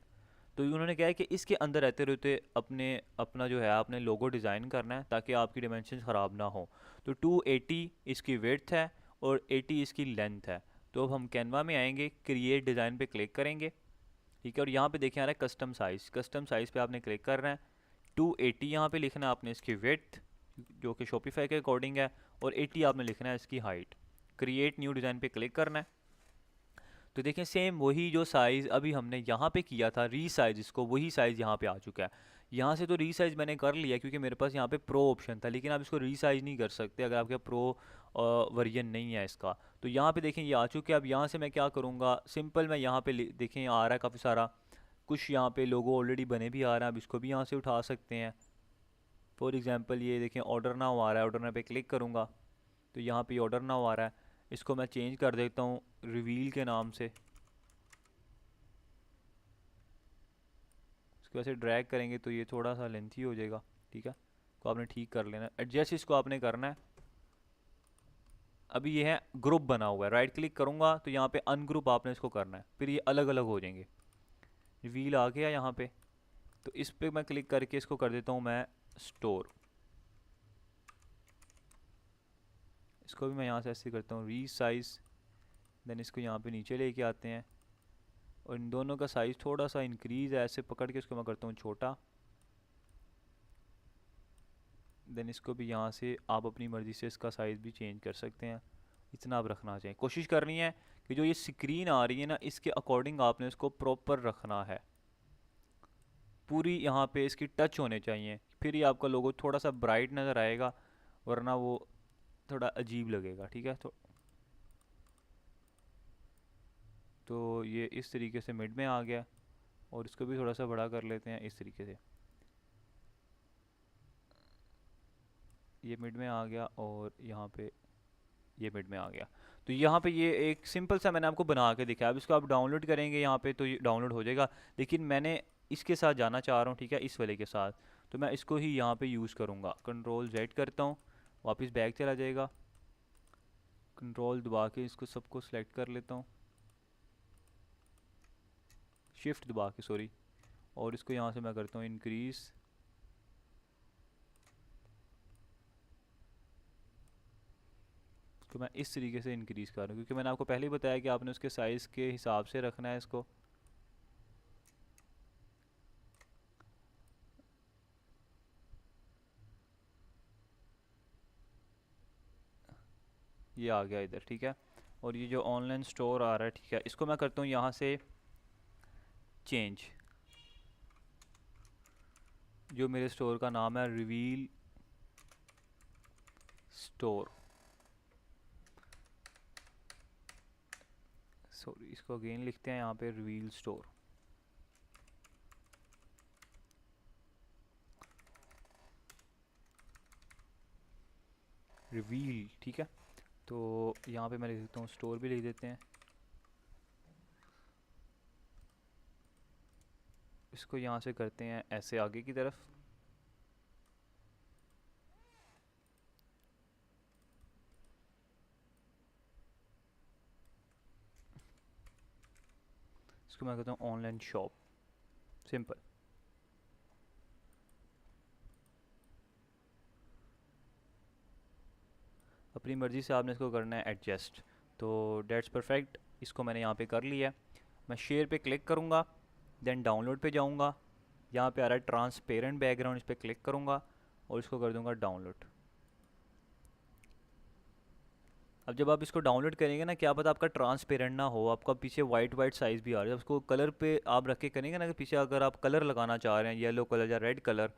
S2: तो ये उन्होंने कहा है कि इसके अंदर रहते रहते अपना जो है आपने लोगो डिज़ाइन करना है ताकि आपकी डायमेंशन ख़राब ना हो। तो 280 इसकी विड्थ है और 80 इसकी लेंथ है। तो अब हम कैनवा में आएंगे, क्रिएट डिज़ाइन पे क्लिक करेंगे, ठीक है। और यहाँ पे देखें आ रहा है कस्टम साइज़, कस्टम साइज़ पे आपने क्लिक करना है। 280 यहाँ पे लिखना है आपने इसकी विड्थ, जो कि शॉपिफाई के अकॉर्डिंग है, और 80 आपने लिखना है इसकी हाइट। क्रिएट न्यू डिज़ाइन पे क्लिक करना है। तो देखें सेम वही जो साइज़ अभी हमने यहाँ पे किया था रीसाइज, इसको वही साइज़ यहाँ पे आ चुका है। यहाँ से तो रीसाइज मैंने कर लिया क्योंकि मेरे पास यहाँ पे प्रो ऑप्शन था, लेकिन आप इसको रीसाइज नहीं कर सकते अगर आपके प्रो वर्जन नहीं है इसका। तो यहाँ पे देखें ये आ चुके हैं। अब यहाँ से मैं क्या करूँगा, सिंपल मैं यहाँ पे देखें आ रहा है काफ़ी सारा कुछ, यहाँ पे लोगो ऑलरेडी बने भी आ रहा है, अब इसको भी यहाँ से उठा सकते हैं। फॉर एग्जांपल ये देखें ऑर्डर नाउ आ रहा है, ऑर्डर नाउ पे क्लिक करूँगा तो यहाँ पे ऑर्डर नाउ आ रहा है। इसको मैं चेंज कर देता हूँ रिवील के नाम से, इसको ऐसे ड्रैग करेंगे तो ये थोड़ा सा लेंथी हो जाएगा, ठीक है। तो आपने ठीक कर लेना, एडजस्ट इसको आपने करना है। अभी ये है ग्रुप बना हुआ है, राइट क्लिक करूँगा तो यहाँ पे अनग्रुप आपने इसको करना है, फिर ये अलग अलग हो जाएंगे। रिवील आ गया यहाँ पे, तो इस पर मैं क्लिक करके इसको कर देता हूँ मैं स्टोर। इसको भी मैं यहाँ से ऐसे करता हूँ रीसाइज, देन इसको यहाँ पे नीचे लेके आते हैं और इन दोनों का साइज़ थोड़ा सा इंक्रीज़ है, ऐसे पकड़ के इसको मैं करता हूँ छोटा। देन इसको भी यहाँ से आप अपनी मर्ज़ी से इसका साइज़ भी चेंज कर सकते हैं, इतना आप रखना चाहिए। कोशिश करनी है कि जो ये स्क्रीन आ रही है ना इसके अकॉर्डिंग आपने इसको प्रॉपर रखना है। पूरी यहाँ पे इसकी टच होने चाहिए, फिर ही आपका लोगो थोड़ा सा ब्राइट नज़र आएगा, वरना वो थोड़ा अजीब लगेगा। ठीक है, तो ये इस तरीके से मिड में आ गया, और इसको भी थोड़ा सा बड़ा कर लेते हैं इस तरीके से। ये मिड में आ गया और यहाँ पे ये मिड में आ गया। तो यहाँ पे ये एक सिंपल सा मैंने आपको बना के दिखाया। अब इसको आप डाउनलोड करेंगे यहाँ पे तो ये डाउनलोड हो जाएगा, लेकिन मैंने इसके साथ जाना चाह रहा हूँ, ठीक है, इस वाले के साथ। तो मैं इसको ही यहाँ पे यूज़ करूँगा। कंट्रोल जेड करता हूँ, वापस बैक चला जाएगा। कंट्रोल दबा के इसको सबको सिलेक्ट कर लेता हूँ, शिफ्ट दबा के सॉरी, और इसको यहाँ से मैं करता हूँ इंक्रीज़। तो मैं इस तरीके से इंक्रीज़ कर रहा हूँ, क्योंकि मैंने आपको पहले ही बताया कि आपने उसके साइज़ के हिसाब से रखना है इसको। ये आ गया इधर, ठीक है। और ये जो ऑनलाइन स्टोर आ रहा है, ठीक है, इसको मैं करता हूँ यहाँ से चेंज। जो मेरे स्टोर का नाम है रिवील स्टोर, सॉरी इसको अगेन लिखते हैं यहाँ पे रिवील स्टोर। रिवील, ठीक है। तो यहाँ पे मैं लिख देता हूँ स्टोर भी लिख देते हैं। इसको यहाँ से करते हैं ऐसे आगे की तरफ। इसको मैं कहता हूँ ऑनलाइन शॉप, सिंपल। अपनी मर्ज़ी से आपने इसको करना है एडजस्ट। तो डेट्स परफेक्ट, इसको मैंने यहाँ पे कर लिया। मैं शेयर पे क्लिक करूँगा, देन डाउनलोड पे जाऊँगा। यहाँ पे आ रहा है ट्रांसपेरेंट बैकग्राउंड, इस पर क्लिक करूँगा और इसको कर दूँगा डाउनलोड। अब जब आप इसको डाउनलोड करेंगे ना, क्या पता आपका ट्रांसपेरेंट ना हो, आपका पीछे वाइट वाइट साइज़ भी आ रहा है। जब उसको कलर पे आप रख के करेंगे ना, कि पीछे अगर आप कलर लगाना चाह रहे हैं, येलो कलर या रेड कलर,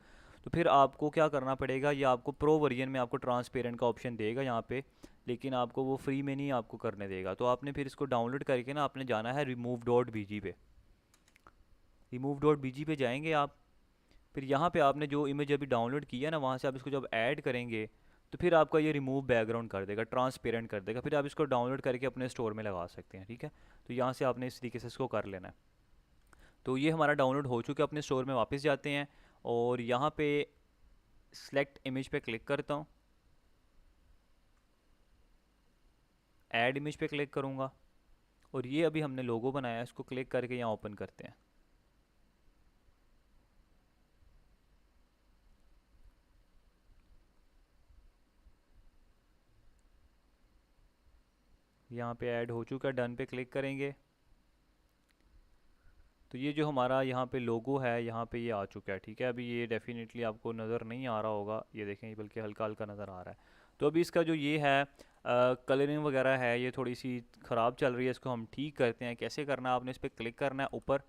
S2: तो फिर आपको क्या करना पड़ेगा, या आपको प्रो वर्जन में आपको ट्रांसपेरेंट का ऑप्शन देगा यहाँ पे, लेकिन आपको वो फ्री में नहीं आपको करने देगा। तो आपने फिर इसको डाउनलोड करके ना आपने जाना है remove.bg पे। remove.bg पे जाएंगे आप, फिर यहाँ पे आपने जो इमेज अभी डाउनलोड की है ना, वहाँ से आप इसको जब ऐड करेंगे तो फिर आपका ये रिमूव बैकग्राउंड कर देगा, ट्रांसपेरेंट कर देगा। फिर आप इसको डाउनलोड करके अपने स्टोर में लगा सकते हैं, ठीक है। तो यहाँ से आपने इस तरीके से इसको कर लेना है। तो ये हमारा डाउनलोड हो चुका है। अपने स्टोर में वापस जाते हैं और यहाँ पे सेलेक्ट इमेज पे क्लिक करता हूँ, ऐड इमेज पे क्लिक करूँगा, और ये अभी हमने लोगो बनाया है, इसको क्लिक करके यहाँ ओपन करते हैं। यहाँ पे ऐड हो चुका है, डन पे क्लिक करेंगे तो ये जो हमारा यहाँ पे लोगो है, यहाँ पे ये आ चुका है, ठीक है। अभी ये डेफिनेटली आपको नज़र नहीं आ रहा होगा, ये देखें, बल्कि हल्का हल्का नज़र आ रहा है। तो अभी इसका जो ये है कलरिंग वगैरह है, ये थोड़ी सी ख़राब चल रही है, इसको हम ठीक करते हैं। कैसे करना है, आपने इस पर क्लिक करना है ऊपर।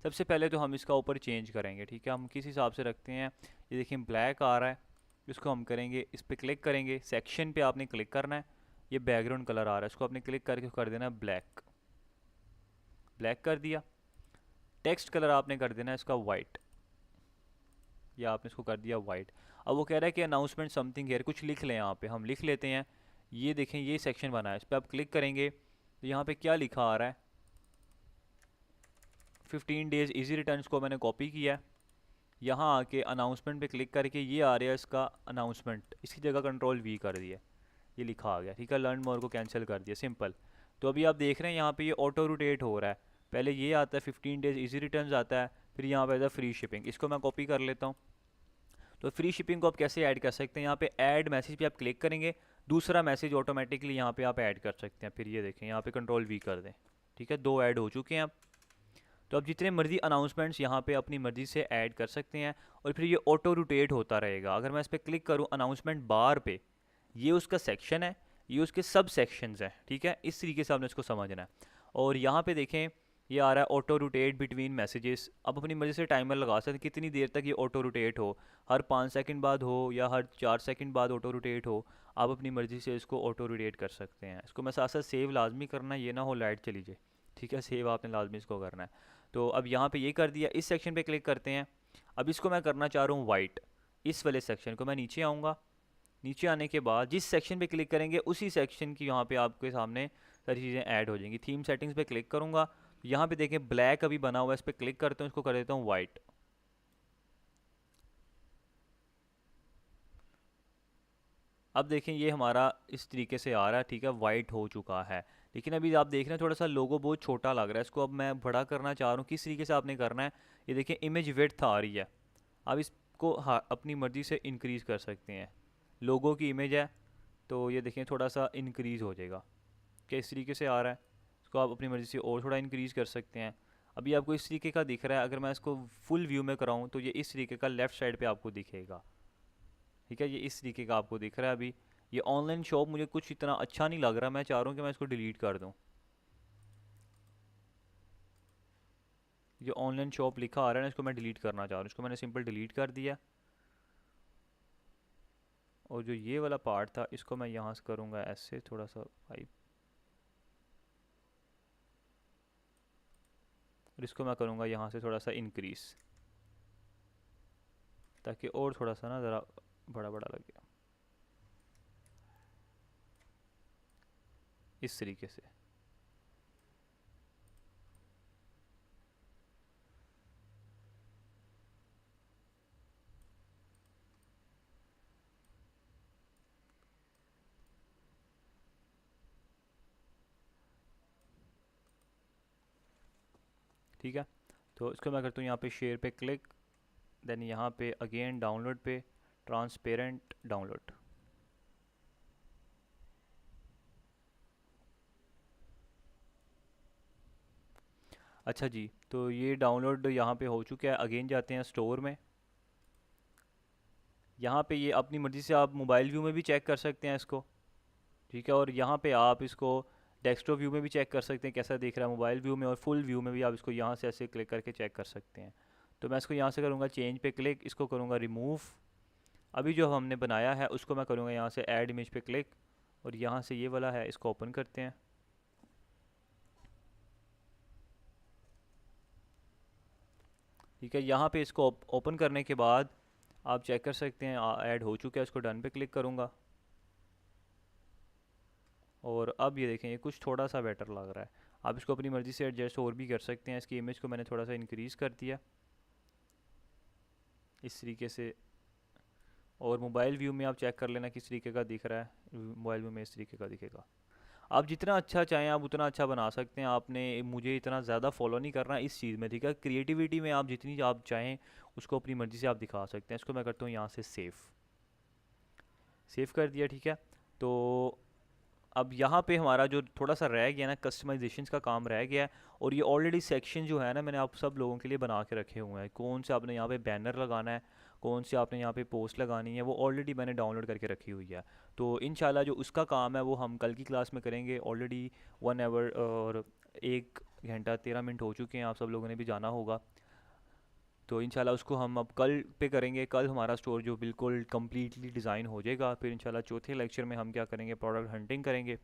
S2: सबसे पहले तो हम इसका ऊपर चेंज करेंगे, ठीक है। हम किस हिसाब से रखते हैं, ये देखिए ब्लैक आ रहा है, इसको हम करेंगे, इस पर क्लिक करेंगे, सेक्शन पे आपने क्लिक करना है। ये बैकग्राउंड कलर आ रहा है, इसको आपने क्लिक करके कर देना है ब्लैक, ब्लैक कर दिया। टेक्स्ट कलर आपने कर देना है इसका वाइट, या आपने इसको कर दिया वाइट। अब वो कह रहा है कि अनाउंसमेंट समथिंग हेयर, कुछ लिख लें, यहाँ पे हम लिख लेते हैं। ये देखें, ये सेक्शन बना है, इस पर आप क्लिक करेंगे तो यहाँ पे क्या लिखा आ रहा है, 15 डेज़ इजी रिटर्न को मैंने कॉपी किया है। यहाँ आके अनाउंसमेंट पे क्लिक करके ये आ रहा है इसका अनाउंसमेंट, इसकी जगह कंट्रोल वी कर दिया, ये लिखा आ गया, ठीक है। लर्न मोर को कैंसिल कर दिया, सिंपल। तो अभी आप देख रहे हैं यहाँ पे ये ऑटो रोटेट हो रहा है। पहले ये आता है 15 डेज़ इजी रिटर्न आता है, फिर यहाँ पे आता है फ्री शिपिंग। इसको मैं कॉपी कर लेता हूँ। तो फ्री शिपिंग को आप कैसे ऐड कर सकते हैं, यहाँ पे ऐड मैसेज पे आप क्लिक करेंगे, दूसरा मैसेज ऑटोमेटिकली यहाँ पे आप ऐड कर सकते हैं। फिर ये देखें, यहाँ पे कंट्रोल वी कर दें, ठीक है, 2 ऐड हो चुके हैं अब। तो आप जितने मर्जी अनाउंसमेंट्स यहाँ पे अपनी मर्जी से ऐड कर सकते हैं, और फिर ये ऑटो रोटेट होता रहेगा। अगर मैं इस पर क्लिक करूँ अनाउंसमेंट बार पे, ये उसका सेक्शन है, ये उसके सब सेक्शंस हैं, ठीक है। इस तरीके से आपने इसको समझना है। और यहाँ पे देखें, ये आ रहा है ऑटो रोटेट बिटवीन मैसेजेस। आप अपनी मर्ज़ी से टाइमर लगा सकते हैं कितनी देर तक ये ऑटो रोटेट हो, हर 5 सेकंड बाद हो या हर 4 सेकंड बाद ऑटो रोटेट हो, आप अपनी मर्ज़ी से इसको ऑटो रोटेट कर सकते हैं। इसको मैं साथ साथ सेव लाजमी करना है, ये ना हो लाइट चली जाए, ठीक है, सेव आपने लाजमी इसको करना है। तो अब यहाँ पे ये कर दिया, इस सेक्शन पे क्लिक करते हैं। अब इसको मैं करना चाह रहा हूँ वाइट, इस वाले सेक्शन को। मैं नीचे आऊँगा, नीचे आने के बाद जिस सेक्शन पे क्लिक करेंगे उसी सेक्शन की यहाँ पे आपके सामने सारी चीज़ें ऐड हो जाएंगी। थीम सेटिंग्स पे क्लिक करूँगा, यहाँ पे देखें ब्लैक अभी बना हुआ है, इस पर क्लिक करते हैं, इसको कर देता हूँ वाइट। अब देखें ये हमारा इस तरीके से आ रहा है, ठीक है, वाइट हो चुका है। लेकिन अभी आप देख रहे हैं थोड़ा सा लोगो बहुत छोटा लग रहा है, इसको अब मैं बड़ा करना चाह रहा हूँ। किस तरीके से आपने करना है, ये देखें इमेज विड्थ आ रही है। अब इसको हाँ अपनी मर्ज़ी से इंक्रीज़ कर सकते हैं। लोगो की इमेज है तो ये देखें थोड़ा सा इंक्रीज़ हो जाएगा, क्या इस तरीके से आ रहा है। इसको आप अपनी मर्ज़ी से और थोड़ा इंक्रीज़ कर सकते हैं। अभी आपको इस तरीके का दिख रहा है, अगर मैं इसको फुल व्यू में कराऊँ तो ये इस तरीके का लेफ़्ट साइड पे आपको दिखेगा, ठीक है, ये इस तरीके का आपको दिख रहा है। अभी ये ऑनलाइन शॉप मुझे कुछ इतना अच्छा नहीं लग रहा, मैं चाह रहा हूँ कि मैं इसको डिलीट कर दूँ। ये ऑनलाइन शॉप लिखा आ रहा है ना, इसको मैं डिलीट करना चाह रहा हूँ, इसको मैंने सिंपल डिलीट कर दिया। और जो ये वाला पार्ट था इसको मैं यहाँ से करूँगा ऐसे थोड़ा सा हाई, और इसको मैं करूँगा यहाँ से थोड़ा सा इंक्रीज़, ताकि और थोड़ा सा ना ज़रा बड़ा बड़ा लगे, इस तरीके से। ठीक है, तो इसको मैं करता हूँ यहाँ पे शेयर पे क्लिक, देन यहाँ पे अगेन डाउनलोड पे ट्रांसपेरेंट डाउनलोड। अच्छा जी, तो ये डाउनलोड यहाँ पे हो चुका है। अगेन जाते हैं स्टोर में, यहाँ पे ये अपनी मर्ज़ी से आप मोबाइल व्यू में भी चेक कर सकते हैं इसको, ठीक है, और यहाँ पे आप इसको डेस्कटॉप व्यू में भी चेक कर सकते हैं कैसा दिख रहा है मोबाइल व्यू में, और फुल व्यू में भी आप इसको यहाँ से ऐसे क्लिक करके चेक कर सकते हैं। तो मैं इसको यहाँ से करूँगा चेंज पे क्लिक, इसको करूँगा रिमूव। अभी जो हमने बनाया है उसको मैं करूँगा यहाँ से ऐड इमेज पे क्लिक, और यहाँ से ये वाला है इसको ओपन करते हैं। ठीक है, यहाँ पे इसको ओपन करने के बाद आप चेक कर सकते हैं ऐड हो चुका है, इसको डन पे क्लिक करूँगा। और अब ये देखें ये कुछ थोड़ा सा बेटर लग रहा है। आप इसको अपनी मर्ज़ी से एडजस्ट और भी कर सकते हैं। इसकी इमेज को मैंने थोड़ा सा इंक्रीज़ कर दिया इस तरीके से, और मोबाइल व्यू में आप चेक कर लेना किस तरीके का दिख रहा है। मोबाइल व्यू में इस तरीके का दिखेगा। आप जितना अच्छा चाहें आप उतना अच्छा बना सकते हैं। आपने मुझे इतना ज़्यादा फॉलो नहीं करना इस चीज़ में, ठीक है। क्रिएटिविटी में आप जितनी आप चाहें उसको अपनी मर्ज़ी से आप दिखा सकते हैं। इसको मैं करता हूँ यहाँ से सेव कर दिया, ठीक है। तो अब यहाँ पे हमारा जो थोड़ा सा रह गया ना, कस्टमाइजेशन का काम रह गया है। और ये ऑलरेडी सेक्शन जो है ना मैंने आप सब लोगों के लिए बना के रखे हुए हैं। कौन से आपने यहाँ पे बैनर लगाना है, कौन से आपने यहाँ पे पोस्ट लगानी है, वो ऑलरेडी मैंने डाउनलोड करके रखी हुई है। तो इंशाल्लाह जो उसका काम है वो हम कल की क्लास में करेंगे। ऑलरेडी 1 आवर और 1 घंटा 13 मिनट हो चुके हैं, आप सब लोगों ने भी जाना होगा। तो इंशाल्लाह उसको हम अब कल पे करेंगे। कल हमारा स्टोर जो बिल्कुल कम्प्लीटली डिज़ाइन हो जाएगा। फिर इंशाल्लाह चौथे लेक्चर में हम क्या करेंगे, प्रोडक्ट हंटिंग करेंगे।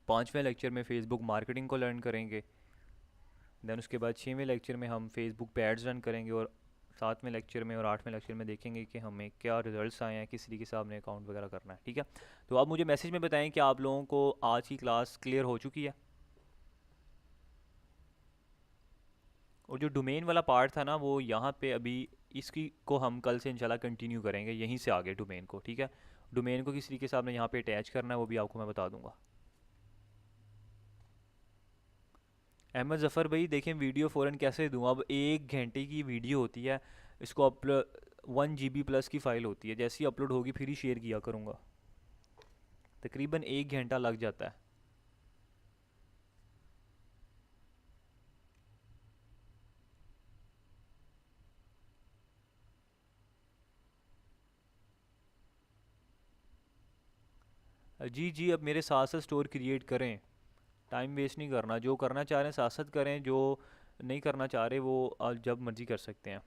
S2: पाँचवें लेक्चर में फ़ेसबुक मार्केटिंग को लर्न करेंगे। देन उसके बाद छठवें लेक्चर में हम फेसबुक पे एड्स रन करेंगे। और सातवें लेक्चर में और आठवें लेक्चर में देखेंगे कि हमें क्या रिजल्ट्स आए हैं, किस तरीके से आपने अकाउंट वगैरह करना है, ठीक है। तो आप मुझे मैसेज में बताएं कि आप लोगों को आज की क्लास क्लियर हो चुकी है। और जो डोमेन वाला पार्ट था ना वो यहाँ पे अभी इसकी को हम कल से इंशाल्लाह कंटिन्यू करेंगे यहीं से आगे डोमेन को, ठीक है। डोमेन को किस तरीके से आपने यहाँ पे अटैच करना है वो भी आपको मैं बता दूंगा। अहमद ज़फ़र भाई देखें वीडियो फ़ौरन कैसे दूँ, अब 1 घंटे की वीडियो होती है, इसको 1 GB प्लस की फ़ाइल होती है, जैसे ही अपलोड होगी फिर ही शेयर किया करूँगा। तकरीबन 1 घंटा लग जाता है। जी जी, अब मेरे साथ साथ स्टोर क्रिएट करें, टाइम वेस्ट नहीं करना, जो करना चाह रहे हैं साथ साथ करें, जो नहीं करना चाह रहे वो जब मर्जी कर सकते हैं।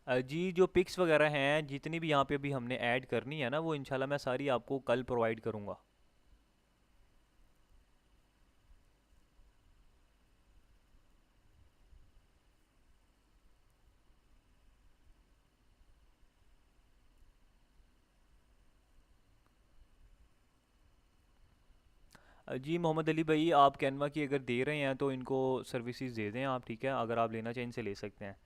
S2: जी जो पिक्स वगैरह हैं जितनी भी यहाँ पे अभी हमने ऐड करनी है ना, वो इंशाल्लाह मैं सारी आपको कल प्रोवाइड करूँगा। जी मोहम्मद अली भाई, आप कैनवा की अगर दे रहे हैं तो इनको सर्विसेज दे दें आप, ठीक है? अगर आप लेना चाहें इनसे ले सकते हैं।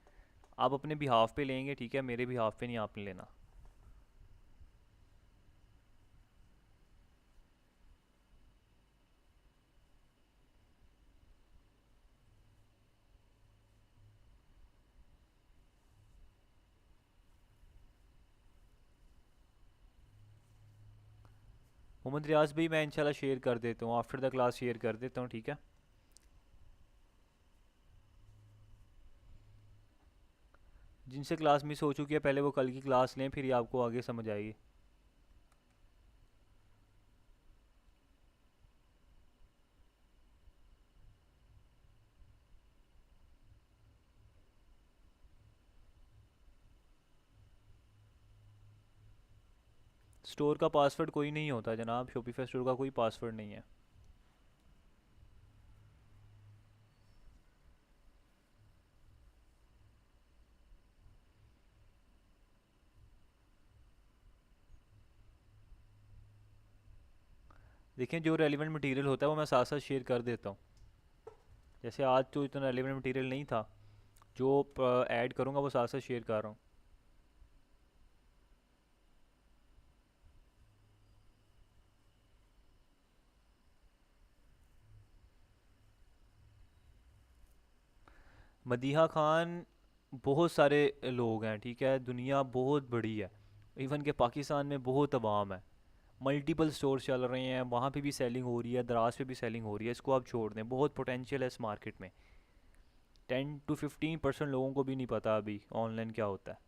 S2: आप अपने बिहाफ पे लेंगे, ठीक है? मेरे बिहाफ पे नहीं आपने लेना। मोहम्मद रियाज भाई, मैं इंशाल्लाह शेयर कर देता हूँ, आफ्टर द क्लास शेयर कर देता हूँ, ठीक है? जिनसे क्लास मिस हो चुकी है पहले वो कल की क्लास लें, फिर ये आपको आगे समझ आएगी। स्टोर का पासवर्ड कोई नहीं होता जनाब, शॉपिफाई स्टोर का कोई पासवर्ड नहीं है। देखें, जो रेलिवेंट मटेरियल होता है वो मैं साथ साथ शेयर कर देता हूँ। जैसे आज तो इतना रेलिवेंट मटेरियल नहीं था, जो ऐड करूँगा वो साथ साथ शेयर कर रहा हूँ। मदीहा खान, बहुत सारे लोग हैं, ठीक है? दुनिया बहुत बड़ी है, इवन के पाकिस्तान में बहुत अवाम है, मल्टीपल स्टोर्स चल रहे हैं, वहाँ पे भी सेलिंग हो रही है, दराज पे भी सेलिंग हो रही है। इसको आप छोड़ दें, बहुत पोटेंशियल है इस मार्केट में। 10 to 15% लोगों को भी नहीं पता अभी ऑनलाइन क्या होता है।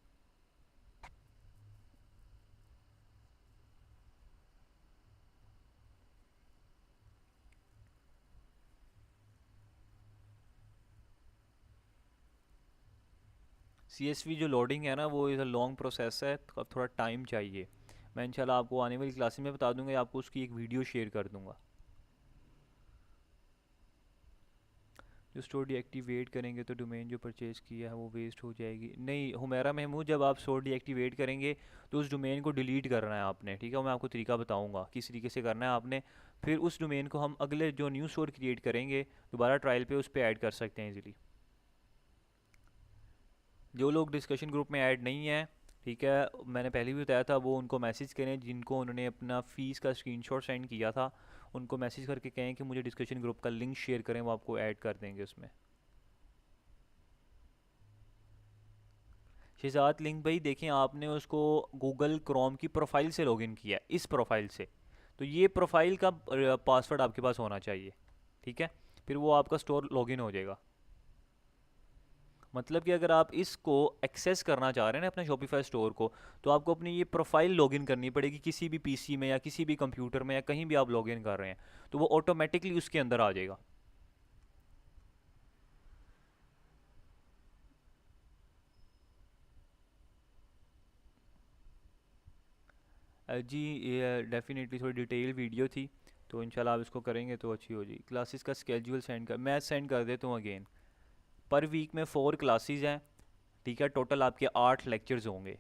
S2: CSV जो लोडिंग है ना, वो इज़ अ लॉन्ग प्रोसेस है, तो अब थोड़ा टाइम चाहिए। मैं इंशाल्लाह आपको आने वाली क्लास में बता दूंगा, या आपको उसकी एक वीडियो शेयर कर दूंगा। जो स्टोर डीएक्टिवेट करेंगे तो डोमेन जो परचेज़ किया है वो वेस्ट हो जाएगी। नहीं हुमैरा महमूद, जब आप स्टोर डीएक्टिवेट करेंगे तो उस डोमेन को डिलीट करना है आपने, ठीक है? मैं आपको तरीका बताऊंगा किस तरीके से करना है आपने। फिर उस डोमेन को हम अगले जो न्यू स्टोर क्रिएट करेंगे दोबारा ट्रायल पे उस पर ऐड कर सकते हैं इजीली। जो लोग डिस्कशन ग्रुप में ऐड नहीं है, ठीक है, मैंने पहले भी बताया था, वो उनको मैसेज करें जिनको उन्होंने अपना फ़ीस का स्क्रीनशॉट सेंड किया था, उनको मैसेज करके कहें कि मुझे डिस्कशन ग्रुप का लिंक शेयर करें, वो आपको ऐड कर देंगे उसमें। शहजाद लिंक भाई, देखें आपने उसको गूगल क्रोम की प्रोफाइल से लॉगिन किया है, इस प्रोफाइल से, तो ये प्रोफाइल का पासवर्ड आपके पास होना चाहिए, ठीक है? फिर वो आपका स्टोर लॉगिन हो जाएगा। मतलब कि अगर आप इसको एक्सेस करना चाह रहे हैं ना अपने शॉपिफाई स्टोर को, तो आपको अपनी ये प्रोफाइल लॉगिन करनी पड़ेगी किसी भी पीसी में या किसी भी कंप्यूटर में या कहीं भी आप लॉगिन कर रहे हैं, तो वो ऑटोमेटिकली उसके अंदर आ जाएगा। जी ये डेफिनेटली थोड़ी डिटेल वीडियो थी, तो इंशाल्लाह आप इसको करेंगे तो अच्छी हो जाएगी। क्लासेस का स्केड्यूल सेंड कर, मैं सेंड कर देता हूँ अगेन। पर वीक में 4 क्लासेस हैं, ठीक है? टोटल आपके 8 लेक्चर्स होंगे।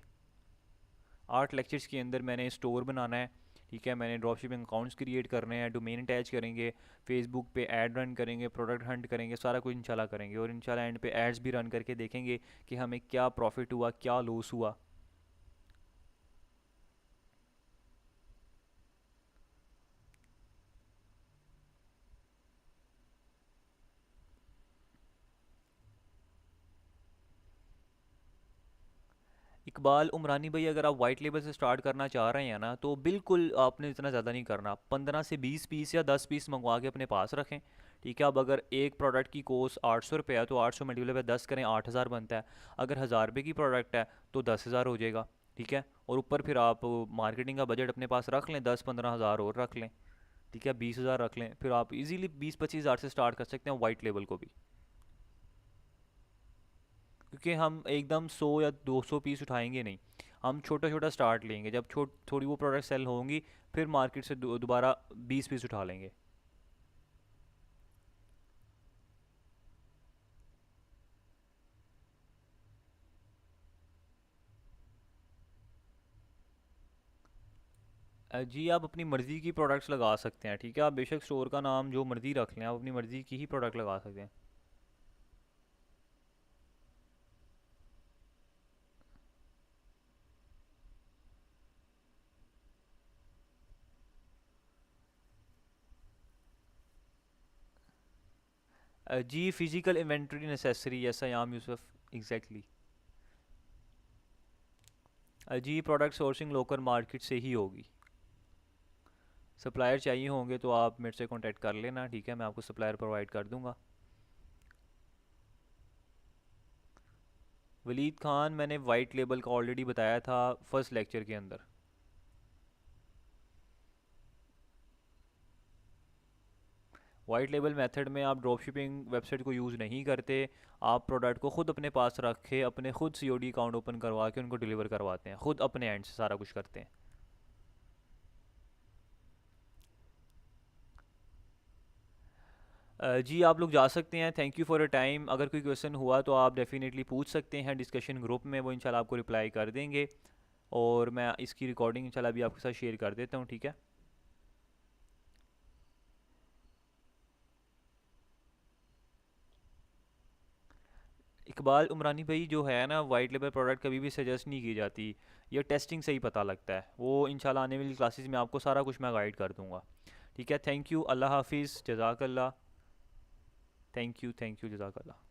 S2: 8 लेक्चर्स के अंदर मैंने स्टोर बनाना है, ठीक है? मैंने ड्रॉप शिपिंग अकाउंट्स क्रिएट करने हैं, डोमेन अटैच करेंगे, फेसबुक पे ऐड रन करेंगे, प्रोडक्ट हंट करेंगे, सारा कुछ इंशाल्लाह करेंगे, और इंशाल्लाह एंड पे एड्स भी रन करके देखेंगे कि हमें क्या प्रॉफिट हुआ, क्या लॉस हुआ। इकबाल उमरानी भाई, अगर आप वाइट लेबल से स्टार्ट करना चाह रहे हैं ना, तो बिल्कुल आपने इतना ज़्यादा नहीं करना, 15 से 20 पीस या 10 पीस मंगवा के अपने पास रखें, ठीक है। अब अगर एक प्रोडक्ट की कॉस्ट 800 रुपये है तो 800 मल्टीप्लाई बाय 10 करें, 8000 बनता है। अगर 1000 रुपये की प्रोडक्ट है तो 10,000 हो जाएगा। ठीक है। और ऊपर फिर आप मार्केटिंग का बजट अपने पास रख लें, 10-15 हज़ार और रख लें। ठीक है, 20,000 रख लें, फिर आप इजीली 20-25 हज़ार से स्टार्ट कर सकते हैं वाइट लेबल को भी। क्योंकि हम एकदम 100 या 200 पीस उठाएंगे नहीं, हम छोटा छोटा स्टार्ट लेंगे। जब थोड़ी वो प्रोडक्ट सेल होंगी फिर मार्केट से दोबारा 20 पीस उठा लेंगे। जी आप अपनी मर्ज़ी की प्रोडक्ट्स लगा सकते हैं। ठीक है, आप बेशक स्टोर का नाम जो मर्ज़ी रख लें, आप अपनी मर्ज़ी की ही प्रोडक्ट लगा सकते हैं। जी physical inventory necessary, yes I am Yusuf, exactly. जी प्रोडक्ट सोर्सिंग लोकल मार्केट से ही होगी। सप्लायर चाहिए होंगे तो आप मेरे से कांटेक्ट कर लेना। ठीक है, मैं आपको सप्लायर प्रोवाइड कर दूंगा। वलीद खान, मैंने वाइट लेबल का ऑलरेडी बताया था फर्स्ट लेक्चर के अंदर। वाइट लेबल मेथड में आप ड्रॉप शिपिंग वेबसाइट को यूज़ नहीं करते, आप प्रोडक्ट को ख़ुद अपने पास रख के अपने खुद सीओडी अकाउंट ओपन करवा के उनको डिलीवर करवाते हैं, ख़ुद अपने एंड से सारा कुछ करते हैं। जी आप लोग जा सकते हैं। Thank you for your time. अगर कोई क्वेश्चन हुआ तो आप डेफिनेटली पूछ सकते हैं डिस्कशन ग्रुप में, वो इंशाल्लाह आपको रिप्लाई कर देंगे। और मैं इसकी रिकॉर्डिंग इंशाल्लाह भी आपके साथ शेयर कर देता हूँ। ठीक है। इकबाल उमरानी भाई, जो है ना वाइट लेबल प्रोडक्ट कभी भी सजेस्ट नहीं की जाती, ये टेस्टिंग से ही पता लगता है। वो इंशाल्लाह आने वाली क्लासेस में आपको सारा कुछ मैं गाइड कर दूंगा। ठीक है, थैंक यू, अल्लाह हाफिज़, जज़ाकल्लाह। थैंक यू, जज़ाकल्लाह।